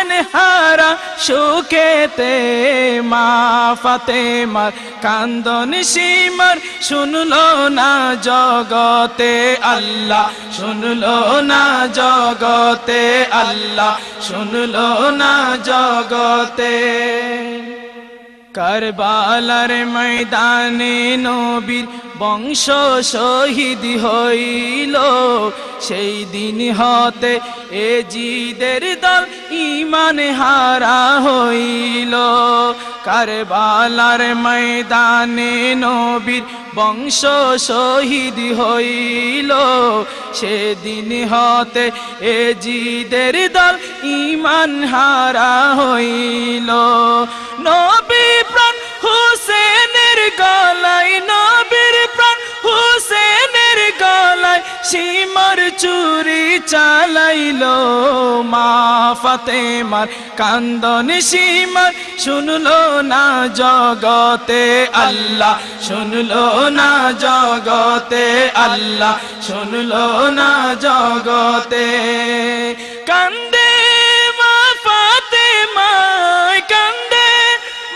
হুসেন হারা সুখেতে মা ফাতেমার কান্দন সীমার শুনলো না জগতে আল্লাহ, শুনলো না জগতে আল্লাহ, শুনলো না জগতে। কারবালার ময়দানে নবীর বংশ শহীদ হইল, সেই দিন হতে এ জিদের দল ঈমান হারা হইল। কারবালার ময়দানে নবীর বংশ শহীদ হইল, সেদিন হতে এ জিদের দল ঈমান হারা হইল। নবী প্রাণ হুসেনের গলায়, নবীর প্রাণ হুসেনের গলায় সীমার চুরি চালাইলো মা ফাতেমার কান্দন সীমার শুনলো না জগতে আল্লাহ, শুনলো না জগতে আল্লাহ, শুনলো না জগতে। কান্দে মা ফাতেমায়, কান্দে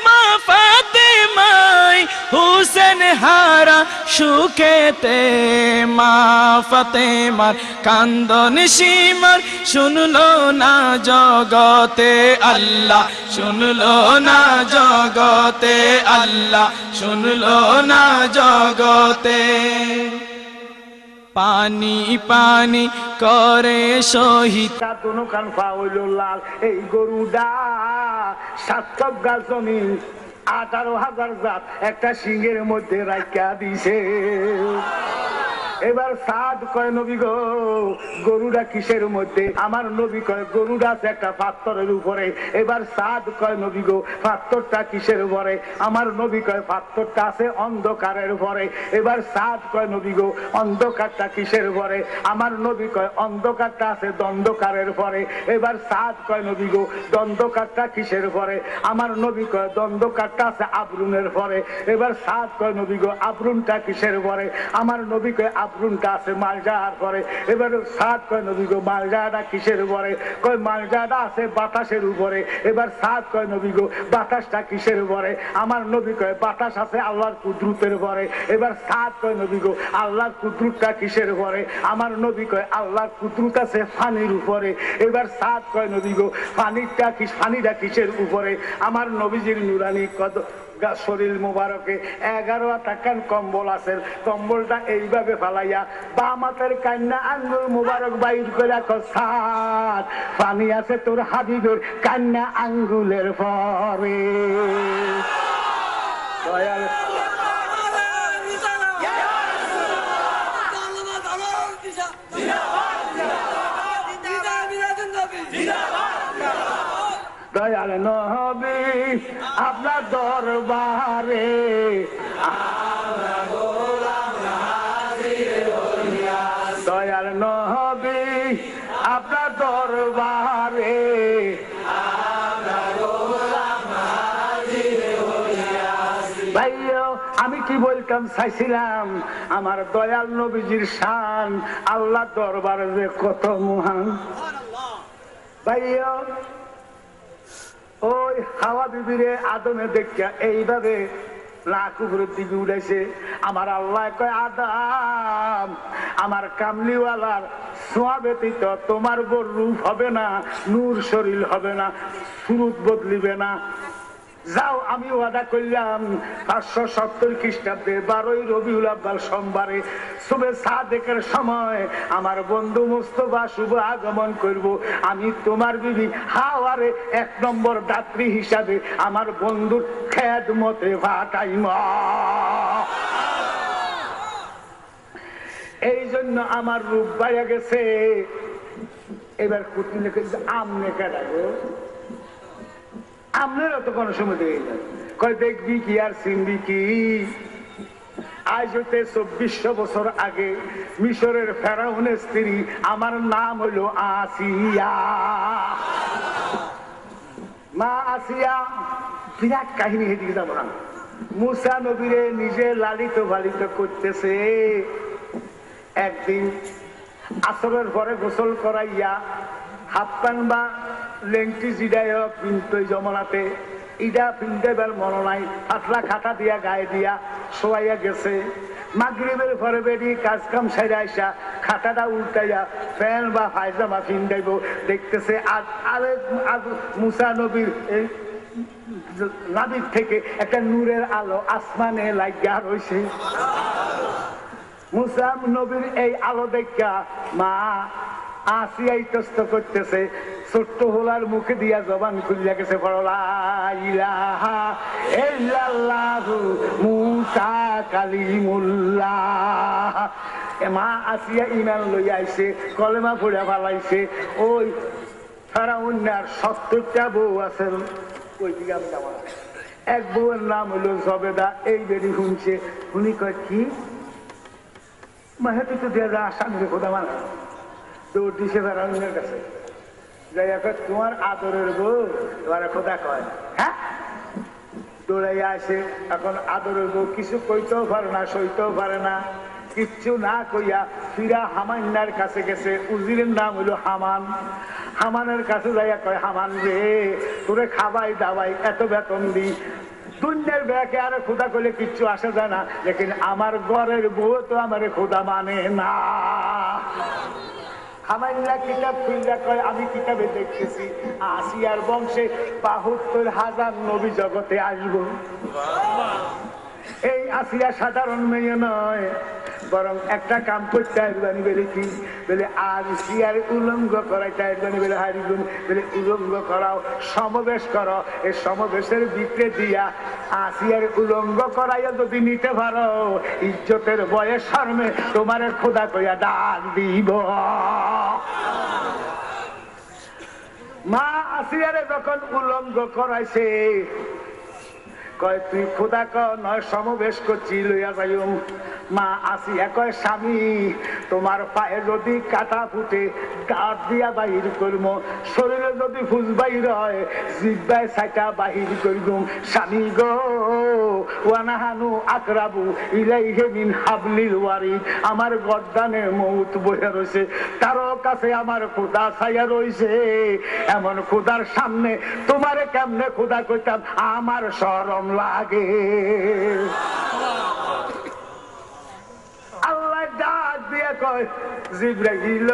মা ফাতেমায় হুসেন হারা সুখেতে মা ফাতেমার কান্দন সীমার শুনলো না জগতে আল্লাহ, শুনলো না জগতে আল্লাহ, শুনলো না জগতে। পানি পানি করে শহীদ দুনো কান পা হইল লাল, এই গরুডা সাতক গাছ জমি 18,000 জাত একটা সিংহের মধ্যে রাখা দিছে। এবার সাদ কয় নবী গো গরুটা কিসের মধ্যে? আমার নবী কয় গরুটা আছে একটা পাথরের উপরে। এবার সাদ কয় নবী গো পাথরটা কিসের উপরে? আমার নবী কয় পাথরটা আছে অন্ধকারের উপরে। এবার সাদ কয় নবী গো অন্ধকারটা কিসের উপরে? আমার নবী কয় অন্ধকারটা আছে দ্বন্দ্বকারের উপরে। এবার সাদ কয় নবী গো দ্বন্দ্বকারটা কিসের উপরে? আমার নবী কয় দ্বন্দ্বকারটা আছে আবরুনের উপরে। এবার সাদ কয় নবী গো আবরুনটা কিসের উপরে? আমার নবী কয় আবরুনটা আছে মালজার পরে। এবার সাদ কয় নবী গো মালজাটা কিসের উপরে? কয় মালজাটা আছে বাতাসের উপরে। এবার সাদ কয় নবী গো বাতাসটা কিসের উপরে? আমার নবী কয় বাতাস আছে আল্লাহর কুদরতের উপরে। এবার সাদ কয় নবী গো আল্লাহর কুদরতটা কিসের উপরে? আমার নবী কয় আল্লাহর কুদরত আছে পানির উপরে। এবার সাদ কয় নবী গো পানিটা কিসের উপরে? আমার নবীজির নুরানি কত শরীর মুবারকে 11টা কান কম্বল আছে। কম্বলটা এইভাবে ফালাইয়া বাম হাতের কান্না আঙ্গুল মুবারক বাইর করে সাদ পানি আছে তোর হাবিবের কান্না আঙ্গুলের পরে। দয়াল নবী আপনার দরবারে দয়াল নবী আপনার দরবারে ভাইয়া আমি কি বলতাম চাইছিলাম আমার দয়াল নবীজির শান আল্লাহ দরবারে যে কত মহান। ভাইয়া ওই হাওয়া বিবিরে আদমে দেখা এইভাবে লাখ উপরের দিকে উঠেছে। আমার আল্লাহ কয় আদম আমার কামলিওয়ালার ছোঁয়া ব্যতীত তোমার বড় রূপ হবে না, নূর শরীর হবে না, সুরত বদলিবে না। যাও আমি ওয়াদা করলাম 570 খ্রিস্টাব্দে 12ই রবিউল আউয়াল সোমবারে সুবে সাদেকের সময় আমার বন্ধু মুস্তফা শুভ আগমন করব। আমি তোমার বিবি হাওয়ারে 1 নম্বর দাত্রী হিসাবে আমার বন্ধুর খেদমতে পাঠাইম। এই জন্য আমার রূপ বাইয়া গেছে। এবার কুটনি লিখে আমনে কাটাবো, আপনারও তো কোনো সময় দেখে যায় কয় দেখবি কি আর চিনবি কি। আজ হতে 2400 বছর আগে মিশরের ফেরাউনের স্ত্রী, আমার নাম হইল আসিয়া। মা আসিয়া বিরাট কাহিনী হেদিকে যাবো না। মুসা নবীরে নিজে লালিত পালিত করতেছে। একদিন আসরের পরে গোসল করাইয়া হাত পান বা লেংটি জিডায় পিন্তই জমলাতে ইডা পিন্তেবার মনে নাই, পাতলা খাটা দিয়া গায়ে দিয়া শোয়াইয়া গেছে। মাগরিবের পরে বেরিয়ে কাজ কাম সাইরা আইসা খাটাটা উল্টাইয়া ফ্যান বা পায়জামা পিন্দাইব, দেখতেছে মুসা নবীর এই নাবির থেকে একটা নূরের আলো আসমানে লাগিয়া রয়েছে। মুসা নবীর এই আলো দেখা মা আসিয়া ইতস্ত করতেছে, ছোট্ট হোলার মুখে দিয়া জবান খুলিয়া গেছে, লা ইলাহা ইল্লাল্লাহু মুসা কালিমুল্লাহ। মা আসিয়া ইমান লইয়া আইছে, কলেমা পড়া ফালাইছে। ওই ফেরাউনের 70টা বউ আছেন, ওই দিকে আমি যাবো না। এক বউয়ের নাম হলো জবেদা। এই বেরি শুনছে, উনি কয় কি মাহেতি তো দেয়া যা আসামি খোদা মানে দৌড় দিছে ফেরাউনের কাছে, যাই এখন তোমার আদরের বউ তোমার খোদা কয়। হ্যাঁ, দৌড়াইয়া আসে। এখন আদরের বউ কিছু কইতেও পারে না, সইতেও পারে না, কিচ্ছু না কইয়া ফিরা হামান্নার কাছে গেছে। উজিরের নাম হইল হামান। হামানের কাছে যাইয়া কয়, হামান রে তোরে খাবাই দাবাই এত বেতন দি, দুনিয়ার ব্যাকে আরে খোদা করলে কিচ্ছু আসে যায় না, লেকিন আমার ঘরের বউ তো আমার খোদা মানে না। হামাইল্লা কিতাব খুললা কয়, আমি কিতাবে দেখতেছি আসিয়ার বংশে ৭২,০০০ নবী জগতে আসবো। এই আসিয়া সাধারণ মেয়ে নয়, বরং একটা কাম করতে আসবানি বলে কি বলে, আর সিয়ার উলঙ্গ করাইতে আসবানি বলে, হারিগুন বলে উলঙ্গ করাও, সমাবেশ করো। এই সমাবেশের ভিতরে দিয়া আসিয়ার উলঙ্গ করাইয়া যদি নিতে পারো, ইজ্জতের বয়স শর্মে তোমার খোদা কইয়া ডাক দিব। মা আসিয়ারে যখন উলঙ্গ করাইছে, কয় তুই খোদা ক নয় সমাবেশ করছি লইয়া যাইম। মা আসিয়া কয়, স্বামী তোমার পায়ে যদি কাটা ফুটে দাঁত দিয়া বাহির করব, শরীরে যদি ফুস বাহির হয় জিব্বায় সাইটা বাহির করব। স্বামী গো ওয়ানাহানু আকরাবু ইলাইহি মিন হাবলিল ওয়ারিদ, আমার গর্দানে মউত বইয়া রইছে, তার কাছে আমার খোদা ছাইয়া রইছে। এমন খোদার সামনে তোমারে কেমনে খোদা কইতাম, আমার শরম লাগে। আল্লাহ ডাক দিয়ে কয়, জিবরাইল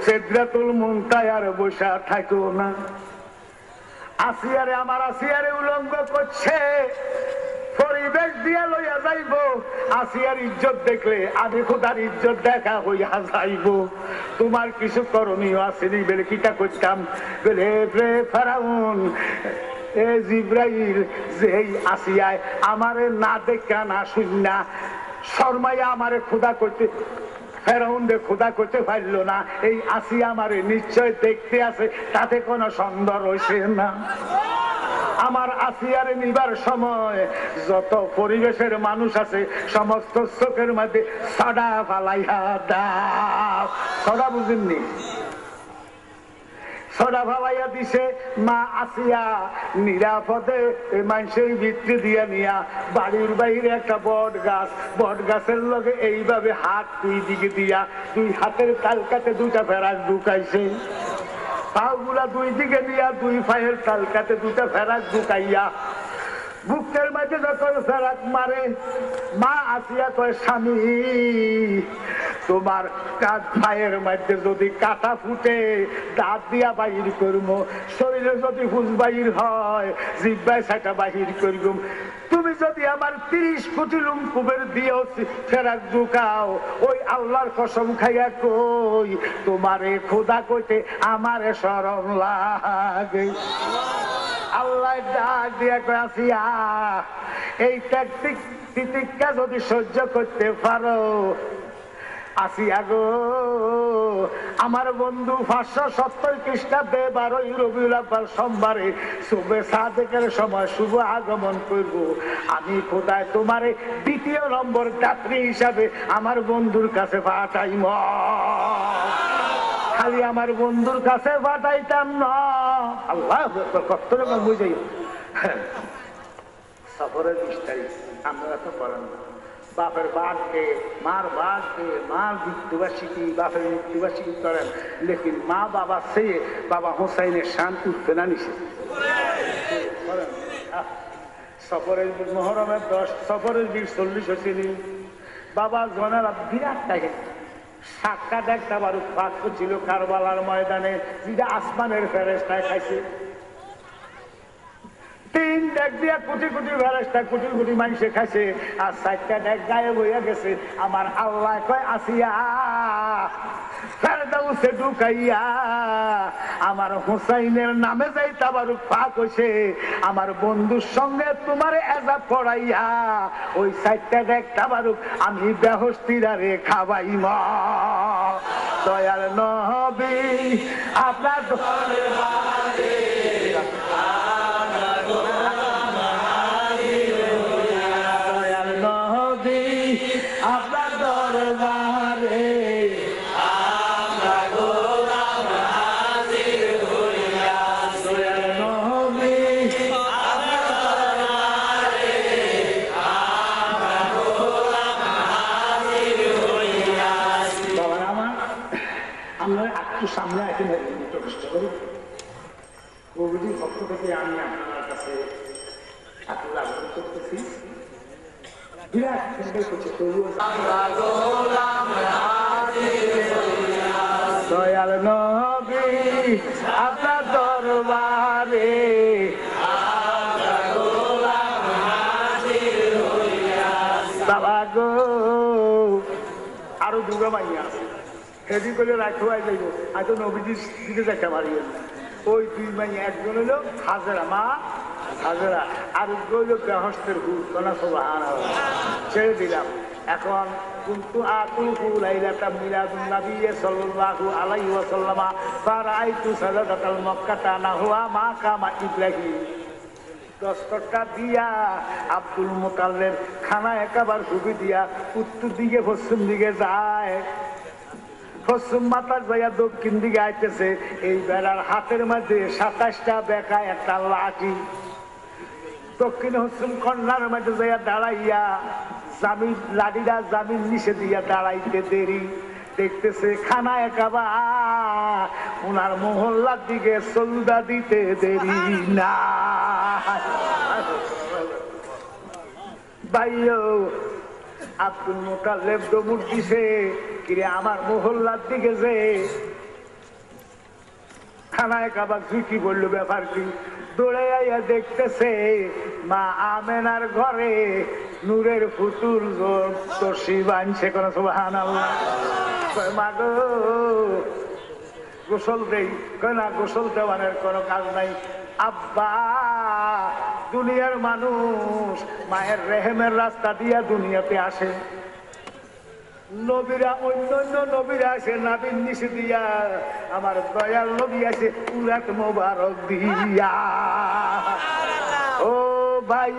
সিদরাতুল মুনতাহায় বসা থাকো না। আসিয়ারে আমার আসিয়ারে উলঙ্গ করছে, পরিবেশ দিয়া লইয়া যাইব। আসিয়ার ইজ্জত দেখলে আমি খোদার ইজ্জত দেখা হইয়া যাইব। তোমার কিছু করণীয় আসেনি বলে কিটা করতাম বলে, ফেরাউন এ জিব্রাইল যেই আসিয়ায় আমারে না দেখা না শুননা শর্মাইয়া আমারে খোদা করতে, ফেরাউন খোদা করতে পারল না, এই আসিয়া আমারে নিশ্চয় দেখতে আছে, তাতে কোনো সন্দেহ রয়েছে না। আমার আসিয়ারে নিবার সময় যত পরিবেশের মানুষ আছে সমস্ত চোখের মধ্যে সডা ফালাইয়া দাও। সডা বুঝেননি? সডা ফালাইয়া দিছে। মা আসিয়া নিরাপদে মানুষের ভিতরে দিয়া নিয়া বাড়ির বাইরে একটা বট গাছের লগে এইভাবে হাত দুই দিকে দিয়া দুই হাতের তালকাতে দুটা ফেরাক ঢুকাইছে। পাগুলা দুই দিকে দিয়া দুই পায়ের তালকাতে দুটা ফেরাক ঢুকাইয়া বুকের মাঝে যখন ফেরাক মারে, মা আসিয়া কয়, স্বামী তোমার পায়ের মধ্যে যদি কাটা ফুটে দাঁত দিয়া বাহির করব, শরীরে যদি ফুস বাহির হয় জিব্বায় সেটা বাহির করব। তুমি যদি আমার 30 কোটি লুমকুবের দিয়েও ফেরাক ঢুকাও, ওই আল্লাহর কসম খাইয়া কই তোমারে খোদা কইতে আমারে শরম লাগে। আল্লাহ ডাক দিয়া কয়, আসিয়া এই তিতিক্ষা যদি সহ্য করতে পারো, আসিয়া গো আমার বন্ধু 570 খ্রিস্টাব্দে 12 রবিউল আউয়াল সোমবারে শুভে সাদেকের সময় শুভ আগমন করব। আমি খোদায় তোমারে 2য় নম্বর যাত্রী হিসাবে আমার বন্ধুর কাছে পাঠাইম। খালি আমার বন্ধুর কাছে পাঠাইতাম না, আল্লাহ কত রকম বুঝাই। সফরের 20 তারিখ আমরা তো করেন না, বাপের বাঘকে মার বাঘকে মার মৃত্যুবার্ষিকী বাপের মৃত্যুবার্ষিকী করেন, লেকিন মা বাবা সে বাবা হোসাইনের শান উঠবে না নিষে করেন। সফরের মহরমের 10, সফরের 20, 40 হয়েছিল। বাবা জনেরা বিরাট থাকে সাক্ষাৎ একটা বারুদ ফাঁক ছিল কারবালার ময়দানে, যেটা আসমানের ফেরেশতায় খাইছে। 3 ডেক দিয়া কোটি কোটি ফেরেশতা কোটি কোটি মানুষে খাইছে, আর 4টা ডেক গায়েব হইয়া গেছে। আমার আল্লাহ কয় আসিয়া ফেরদাউসে ঢুকাইয়া আমার হুসাইনের নামে যাই তাবারুক ফাঁক হইছে, আমার বন্ধুর সঙ্গে তোমার এজাব পড়াইয়া ওই 4টা ডেক তাবারুক আমি বেহস্তিরারে খাওয়াইম। দয়াল নবী আপনার দয়াল নবী আপনার দরবারে সামনে এখন চেষ্টা করি। প্রভুজির পক্ষ থেকে আমি আপনার কাছে ঠাকুর আগ্রহ করতেছি, বিরাট সুন্দর করছে দয়াল নবী আপনার দরবারে বাবা গো। আরো দুর্গা মাইয়া আছে হেডি করলে রাখোয়াই যাইব, আজ নবীজির দিকে দেখা মারিয়ে। ওই 2 মাইয়া, একজন হইল হাজেরা মা হাজেরা, আর হইল বেহস্তের হুল কনা সোবাহান ছেড়ে দিলাম। এখন কিন্তু আতুফু লাইলাতা মিলাদুন নবী সাল্লাল্লাহু আলাইহি ওয়াসাল্লাম ফারাআইতু সাদাতাল মক্কাতা নাহুয়া মা কামা ইব্রাহিম। দস্তরটা দিয়া আব্দুল মুতাল্লিব খানা একাবার ছবি দিয়া উত্তর দিকে পশ্চিম দিকে যায়, পশ্চিম মাতার ভাইয়া দক্ষিণ দিকে আইতেছে। এই বেড়ার হাতের মধ্যে 27টা বেকা একটা লাঠি, দক্ষিণ পশ্চিম কন্যার মধ্যে যাইয়া দাঁড়াইয়া জামিন লাঠিটা জামিন নিচে দিয়া দাঁড়াইতে দেরি, দেখতেছে খানা একাবা ওনার মহল্লার দিকে সৌদা দিতে দেরি না। ভাইও আব্দুল মুতাল্লিব দমুর দিছে, কিরে আমার মহল্লার দিকে যে খানায় কাবা কি বললো ব্যাপার কি? দৌড়ে আইয়া দেখতেছে মা আমেনার ঘরে নূরের ফুতুল তসি বানছে কোন সুবহানাল্লাহ। মা গো গোসল দেই, কয় না গোসল দেওয়ানের কোনো কাজ নাই। আব্বা দুনিয়ার মানুষ মায়ের রেহেমের রাস্তা দিয়া দুনিয়াতে আসে, নবীরা অন্য অন্য নবীরা আসে নাবির নিচে দিয়া, আমার দয়াল নবী আছে উরাত মোবারক দিয়া। ও ভাই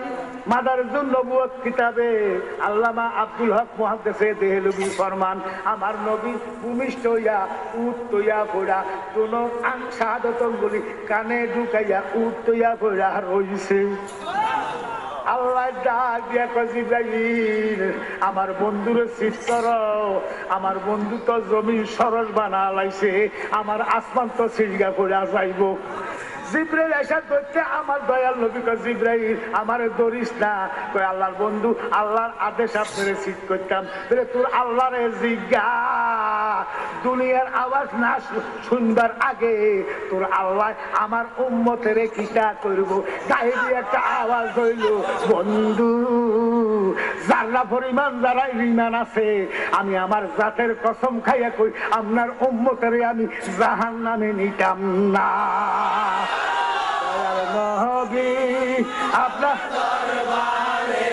মাদারুন নবুয়ত কিতাবে আল্লামা আব্দুল হক মুহাদ্দিসে দেহলভী ফরমান, আমার নবী ভূমিষ্ঠ হইয়া উট তৈয়া পড়া কোনো শাহাদত বলি কানে ঢুকাইয়া উট তৈয়া পড়া রইছে। আল্লাহ ডাক দিয়া কয় জিবরাইল আমার বন্ধুরে চিৎকার, আমার বন্ধু তো জমি সরস বানা লাইছে, আমার আসমান তো সিজগা করে যাইব। জিবরাইল এসে করতে আমার দয়াল নবী কয় জিবরাইল আমারে ধরিস না, কয় আল্লাহর বন্ধু আল্লাহর আদেশ আপনারে সিট করতাম বলে তোর আল্লাহরে জিজ্ঞা, দুনিয়ার আওয়াজ না শুনবার আগে তোর আল্লাহ আমার উম্মতের কিটা করব। গায়েবী একটা আওয়াজ হইল বন্ধু যারা পরিমাণ যারা ইমান আছে আমি আমার জাতের কসম খাইয়া কই আপনার উম্মতের আমি জাহান্নামে নিতাম না। নবী আপনার দরবারে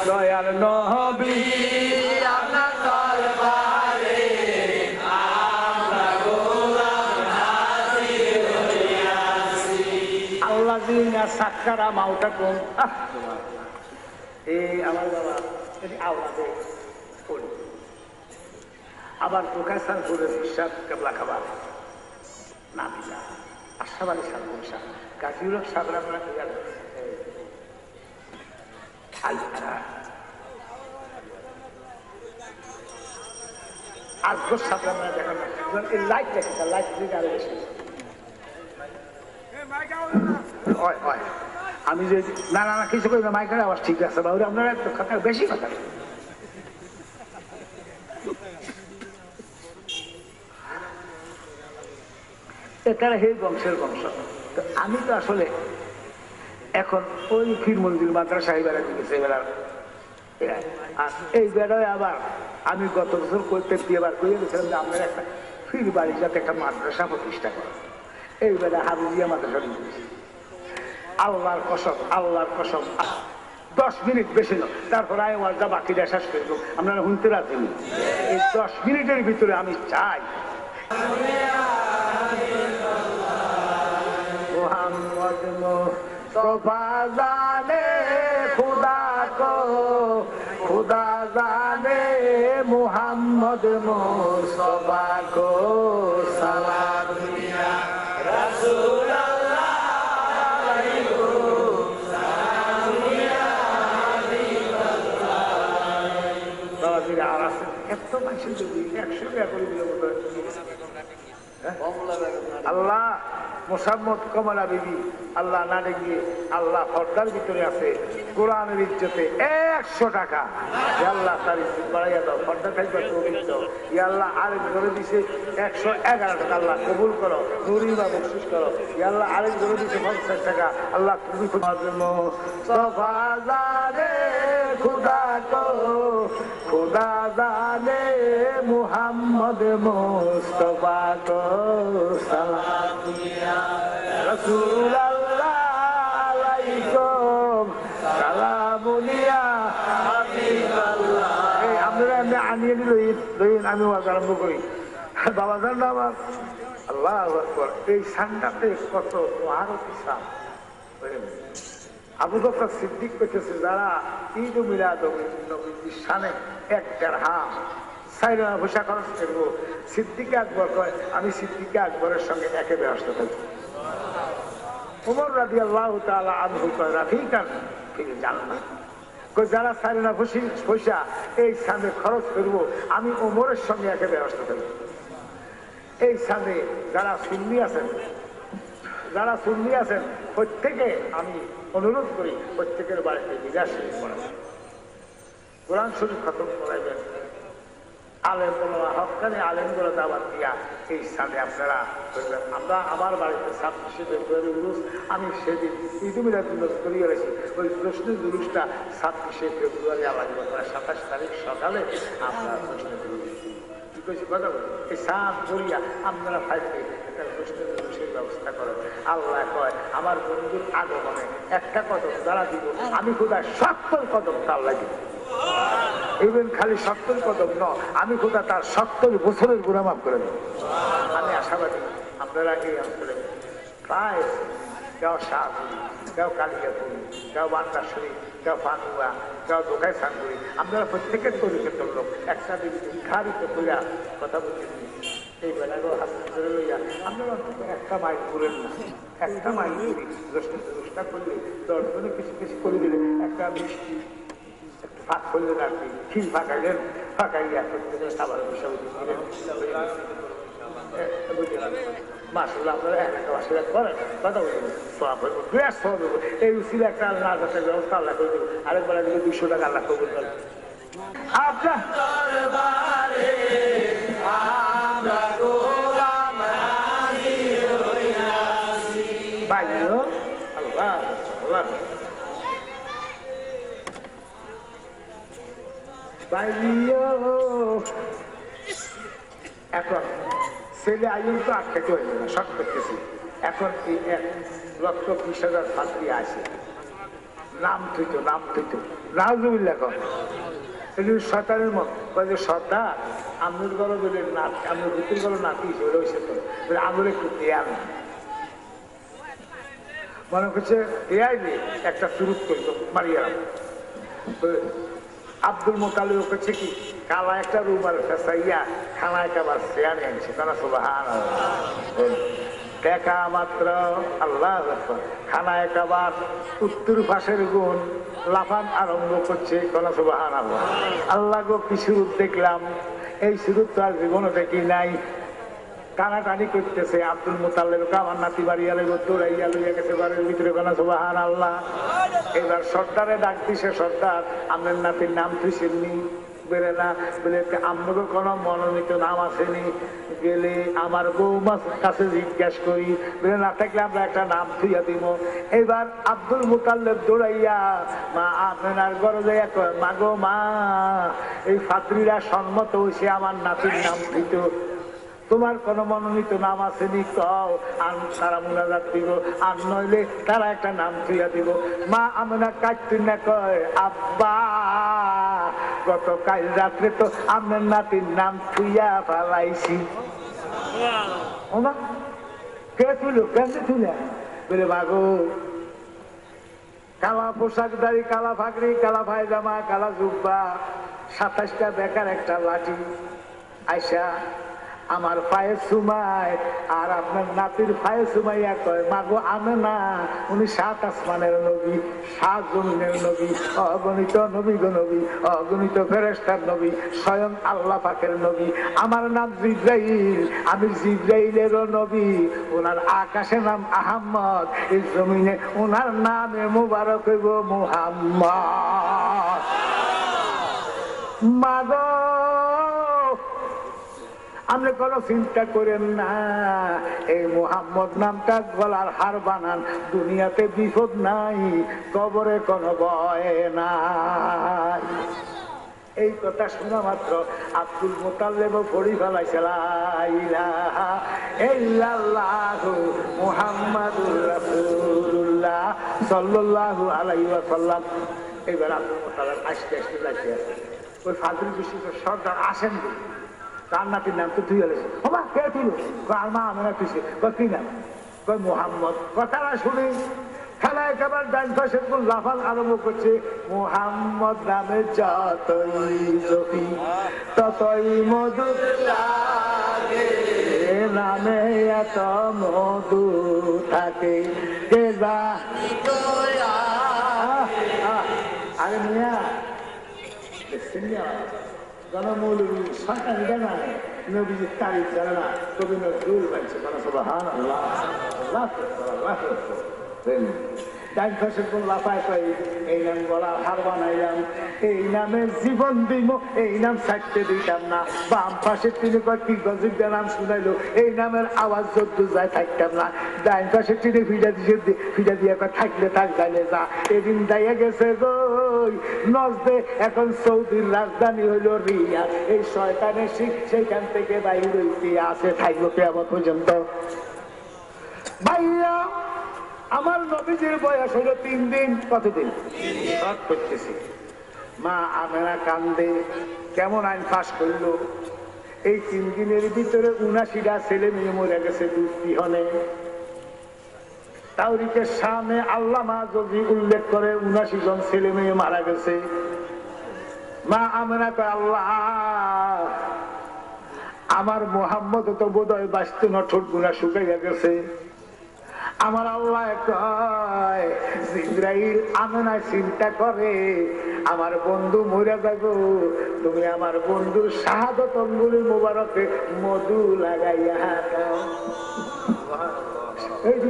দয়াল নবী আপনার দরবারে আল্লাহ দিনা সাক্কারা মাউটা কোন এই আমার বাবা আওয়াজে পড়ি। আবার প্রকাশান করে বিশ্বাস কেবলা খাবার না দিলা আশাবাদী সাহেব গাজীর সাবরা আর সাথে আমরা দেখেন এই লাইট রেখেছে, লাইট দিকে আরো বেশি আমি যে না না না কিছু করি না, মাইকের আওয়াজ ঠিক আছে বাবু, আপনারা একটু কথা বেশি কথা। এটা হে বংশের বংশ। তো আমি তো আসলে এখন ওই ফির মন্দির মাদ্রাসা এই বেড়া দিয়েছে বেড়ার, আর এই বেড়ায় আবার আমি গত বছর করতে দিয়ে এবার করে গেছিলাম যে আপনার একটা ফির বাড়ি যাতে একটা মাদ্রাসা প্রতিষ্ঠা করে, এই বেড়া হাবিজিয়া মাদ্রাসা দিয়েছি। আল্লাহর কসম, আল্লাহর কসম 10 মিনিট বেশি না, তারপর আয় ওয়াজটা বাকিটা শেষ করব, আপনারা শুনতে রাখবেন। এই 10 মিনিটের ভিতরে আমি চাই মোহাম্মদ মুস্তাফা জানে খুদা কো, খুদা জানে মোহাম্মদ মুস্তাফা কো সালাম দুনিয়া রাসূল এত মানুষের যদি 100 টাকা করে দিলে আল্লাহ মোসাম্মদ কমলা বিবি আল্লাহ না গিয়ে আল্লাহ পর্দার ভিতরে আছে কোরআনের ইজ্জতে 100 টাকা আল্লাহ তার ইজ্জত বাড়াইয়া দাও, পর্দা থাকবে দাও আল্লাহ। আরেক ধরে দিছে 111 টাকা, আল্লাহ কবুল করো, নুরি বা বকশিশ করো আল্লাহ। আরেক ধরে দিছে 50 টাকা, আল্লাহ তুমি মুস্তাফা জানে খুদা কো, খুদা জানে মুহাম্মদ মুস্তাফা কো সালাম দুনিয়া রাসূলুল্লাহ আলাইকুম সালামুনিয়া হাবিবাল্লাহ। এই আমরা আনিয়ে দিল আমি ওয়াজ আরম্ভ করি বাবা জান বাবা আল্লাহু আকবার। এই সানটাতে কত আরো কিসা আবু বকর সিদ্দিক পেতেছে যারা ঈদ মিলাদ নবীর শানে 1 দিরহাম সাইরা পয়সা খরচ করবো, সিদ্দিকে আকবর কয় আমি সিদ্দিকে আকবরের সঙ্গে একে ব্যস্ত থাকি। ওমর রাদিয়াল্লাহু তাআলা আনহু কয় রাফিকান ফিল জান্নাহ, কই যারা সাইরা পয়সা এই সামনে খরচ করবো আমি ওমরের সঙ্গে একে ব্যস্ত থাকি। এই সামনে যারা সুন্নি আছেন, যারা সুন্নি আছেন প্রত্যেকে আমি অনুরোধ করি প্রত্যেকের বাড়িতে বিরাজ শরীফ পড়াবেন, কোরআন শরীফ খতম করাইবেন, আলেম বলা হকানি আলেমগুলো দাওয়াত দিয়া এই স্থানে আপনারা করবেন। আমরা আমার বাড়িতে 26শে ফেব্রুয়ারি উরুস, আমি সেদিন ঈদ মিলাদ করিয়ে রেখেছি। ওই প্রশ্নের জুলুসটা 26শে ফেব্রুয়ারি আলাদা 27 তারিখ সকালে আমরা প্রশ্নের জুলুস কি কইছি কথা বলি এই সাত করিয়া আপনারা ফাইতে একটা প্রশ্নের জুলুসের ব্যবস্থা করেন। আল্লাহ কয় আমার বন্ধুর আগমনে একটা কদম দ্বারা দিব, আমি খোদা 70 কদম তার লাগে। ইভেন খালি 70 কদম ন, আমি খোদা তার 70 বছরের গুনাহ মাফ করে দেব। আমি আশাবাদী আপনারা এই অঞ্চলে প্রায় কেউ শাহপুরি, কেউ কালিয়াপুরি, কেউ বান্দাসুরি, কেউ ফানুয়া, কেউ দোকায় সানপুরি, আপনারা প্রত্যেকের তরিকের লোক একটা দিন ভিখারিত করিয়া কথা বলতেছি। এই বেলাগুলো হাসপাতাল লইয়া আপনারা একটা মাইল করেন না, একটা মাইল করি চেষ্টা করলে 10 জনে কিছু কিছু করে দিলে একটা মিষ্টি ফাঁক করলেন আর কি, খিল ফাঁকাইলেন, ফাঁকাইয়া প্রত্যেকের খাবার বিষয় দিলেন। মাসুল আপনারা একটা আশীর্বাদ করেন, কথা বলবেন এই উচিত একটা আল্লাহ ব্যবস্থা আল্লাহ করে দেবো। আরেকবার দিলে 200 টাকা আল্লাহ কবুল করেন। আপনার বাইরে আল্লাহ আল্লাহ এখন ছেলে আয়ুন তো আর খেতে হইবে না, শখ করতেছি। এখন এই 1,20,000 ছাত্রী আছে, নাম থইতো রাজুবিল্লা কর শতানের মত সর্দার আমনুর গরো বলে নাচ, আমনুর ভিতর গরো নাতি হয়েছে তো আমুর একটু দেয়াল মনে করছে দেয়াই দিয়ে একটা চুরুত করতো মারিয়া। আব্দুল মোতালিব করছে কি কালা একটা রুমাল ফেসাইয়া খানায় কাবার শেয়ারে আনছে, তারা সুবহানাল্লাহ। দেখা মাত্র আল্লাহ খানায় কাবার উত্তর পাশের গুণ লাফান আরম্ভ করছে কোন সুবহানাল্লাহ। আল্লাহ গো কি সুরূপ দেখলাম, এই সুরূপ তো আর জীবনে দেখি নাই। টানাটানি করতেছে, আব্দুল মুতাল্লিব আমার নাতি বাড়ি আলে দৌড়াইয়া লইয়া গেছে বাড়ির ভিতরে কোন সুবহানাল্লাহ। এবার সর্দারে ডাক দিছে, সর্দার আপনার নাতির নাম থুইছেননি? বেড়ে না বলে আপনাকে কোনো মনোনীত নাম আসেনি। গেলে আমার বৌমার কাছে জিজ্ঞাসা করি, বলে না থাকলে আমরা একটা নাম থুইয়া দিব। এবার আব্দুল মুতাল্লিব দৌড়াইয়া মা আপনার ঘরে যাইয়া কয়, মা গো মা, এই ফাতরিরা সম্মত হয়েছে আমার নাতির নাম থুইত, তোমার কোন মনোনীত নাম আসেনি? কও। আর তারা মুনাজাত দিব, আর নইলে তারা একটা নাম থুইয়া দিব। মা আমরা কাটতে না কয়, আব্বা গতকাল রাত্রে তো আপনার নাতির নাম থুইয়া ফেলাইছি। ওমা কে তুলো, কেমনি তুলে? বলে মাগো কালা পোশাকদারি, কালা ফাকরি, কালা পায়জামা, কালা জুব্বা, 27টা বেকার একটা লাঠি আইসা আমার পায়ে সুমায়, আর আপনার নাতির পায়ে সুমাইয়া কয়, মাগো আমি না, উনি 7 আসমানের নবী, 7 জমিনের নবী, অগণিত নবী গো নবী, অগণিত ফেরেশতার নবী, স্বয়ং আল্লাহ পাকের নবী। আমার নাম জিব্রাইল, আমি জিব্রাইলেরও নবী। ওনার আকাশে নাম আহাম্মদ, এই জমিনে ওনার নামে মুবারক হইব মুহাম্মদ। মাগো আপনি কোনো চিন্তা করেন না, এই মুহাম্মদ নামটা গলার হার বানান, দুনিয়াতে বিপদ নাই, কবরে কোনো ভয় নাই। এই কথা শোনা মাত্র আব্দুল মুতাল্লিব পড়ি ফেলাইছে, লা ইলাহা ইল্লাল্লাহু মুহাম্মাদুর রাসূলুল্লাহ সাল্লাল্লাহু আলাইহি ওয়াসাল্লাম। এবার আব্দুল মুতাল্লিব আস্তে আস্তে যাইতে আছে, ওই ফাজল বিশ্বস্ত সর্দার আসেন বলে তার নাতির নাম তো তুই হলেছে। বাবা কে তুলো? আর মা আমরা তুইছে। কি নাম? কই মুহাম্মদ। কথাটা শুনি খেলায় একেবারে ডান পাশে লাফান আরম্ভ করছে, মুহাম্মদ নামে যতই জপি ততই মধু লাগে, নামে এত মধু থাকে। আরে মিয়া জনমৌলবী সরকারি জানা নবীজির তারিখ জানে না, কবি নজরুল গাইছে সুবহানাল্লাহ। লাফায় পাই এই নাম গলার হার বানাইলাম, এই নামের জীবন দিব, এই নাম ছাড়তে দিতাম না। বাম পাশে তিনি কি গজিব নাম শুনাইলো, এই নামের আওয়াজ যত যায় থাকতাম না। ডাইন পাশে তিনি ফিডা দিছে, ফিডা দিয়ে থাকলে থাক, যাইলে যা। এদিন দাইয়া গেছে গই নজদে, এখন সৌদির রাজধানী হইল রিয়াদ। এই শয়তানের শিখ সেইখান থেকে বাইর হইতে আসে, থাকবো কিয়ামত পর্যন্ত। ভাইয়া আমার নবীজির বয়স হইল 3 দিন। কতদিন? শর্ট করতেছি। মা আমেনা কান্দে, কেমন আইন পাস করলো। এই 3 দিনের ভিতরে 79টা ছেলে মেয়ে মরে গেছে দুধ বিহনে। তাওরীতের সামনে আল্লামা যদি উল্লেখ করে 79 জন ছেলে মেয়ে মারা গেছে। মা আমেনা কয়, আল্লাহ আমার মুহাম্মদ তো বোধহয় বাঁচতে না, ঠোঁট গুলা শুকাইয়া গেছে। আমার আল্লাহ কয়, জিবরাইল আমেনা চিন্তা করে আমার বন্ধু মরে যাব, তুমি আমার বন্ধুর শাহাদত অঙ্গুলি মোবারকে মধু লাগাইয়া দাও। এই যে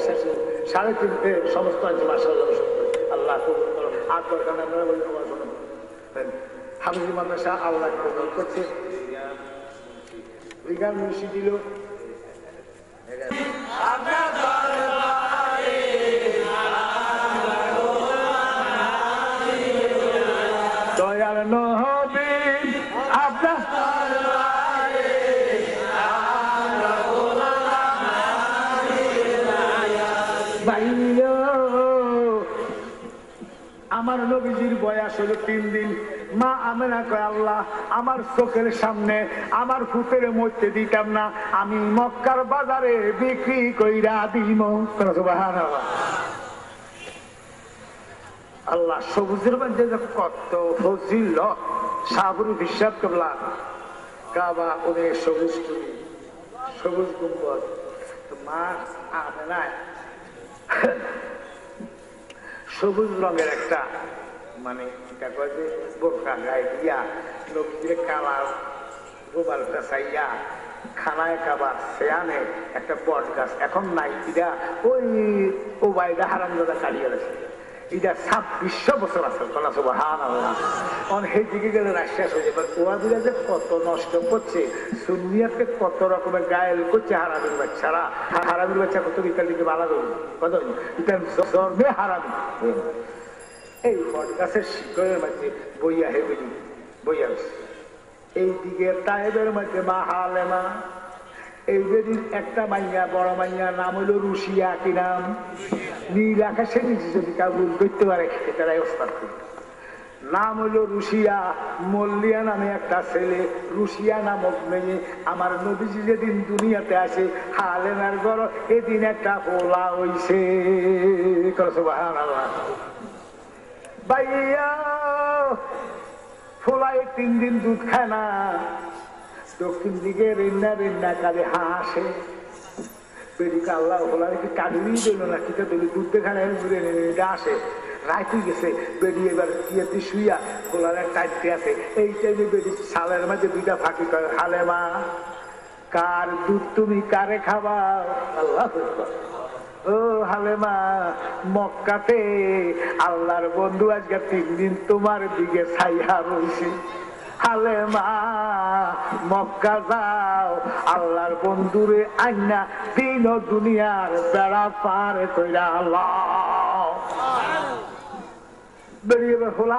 শেষে 3:30 সমস্ত আছে মাশাআল্লাহ। আল্লাহ হাফিজি মাদ্রাসা আল্লাহ কবুল করছে। রিগান মুন্সি দিল দয়াল নবী আপনার আমার নবীজির বয়স হলো 3 দিন। মা আমেনা কয়, আল্লাহ আমার চোখের সামনে আমার ফুতের মরতে দিতাম না, আমি মক্কার বাজারে বিক্রি কইরা দিম। সুবহানাল্লাহ। আল্লাহ সবুজের মধ্যে কত ফজিলত। সাবরু বিশ্বাস করলাম কাবা ওদের সবুজ টুলি, সবুজ গুম্বদ, মাছ আনে না সবুজ রঙের একটা মানে এটা কয় যে বোরকা গায়ে দিয়া নবীজির কালার গোবালটা চাইয়া খানায় খাবার সেয়ানে একটা বট গাছ এখন নাই এটা ওই ও বাইদা হারামদাদা কাটিয়ে গেছে এটা 2600 বছর আছে দিকে গেলে শেষ হয়ে যাবে ওয়াদিরা যে কত নষ্ট করছে সুন্নিয়াকে কত রকমের গায়েল করছে হারামির বাচ্চারা হারামির বাচ্চা কত বিকাল দিকে বালা করবে কত এটা জন্মে হারামি এই বট গাছের শিকড়ের মধ্যে বইয়া হেবেলি বইয়া এই দিকে তাইবের মধ্যে মা হালেমা এই বেদিন একটা মাইয়া বড় মাইয়া নাম হইল রুশিয়া কি নাম নীল আকাশে নিচে যদি কেউ ভুল করতে পারে এটারাই ওস্তাদ নাম হইল রুশিয়া মল্লিয়া নামে একটা ছেলে রুশিয়া নামক মেয়ে আমার নবীজি যেদিন দুনিয়াতে আসে হালেমার ঘর এদিন একটা পোলা হইছে সুবহানাল্লাহ ভাইয়া ফোলায় 3 দিন দুধ খায় না দক্ষিণ দিকে রেন্না রেন্না কালে হাসে বেরিকে আল্লাহ ফোলায় কি কাঁদুই দিল না কিটা দিল দুধ দেখানে ঘুরে আসে রাইতে গেছে বেরিয়ে এবার কিয়েতে শুইয়া ফোলার টাইটে আছে এই টাইমে বেরি সালের মাঝে 2টা ফাঁকি করে হালেমা কার দুধ তুমি কারে খাবা আল্লাহ ও হালেমা মক্কাতে আল্লাহর বন্ধু আজকে 3 দিন তোমার দিকে ছাইয়া রয়েছে হালেমা মক্কা যাও আল্লাহর বন্ধুরে আইনা দিন দুনিয়ার বেড়া পার কইরা আল্লাহ বেরিয়ে ফোলা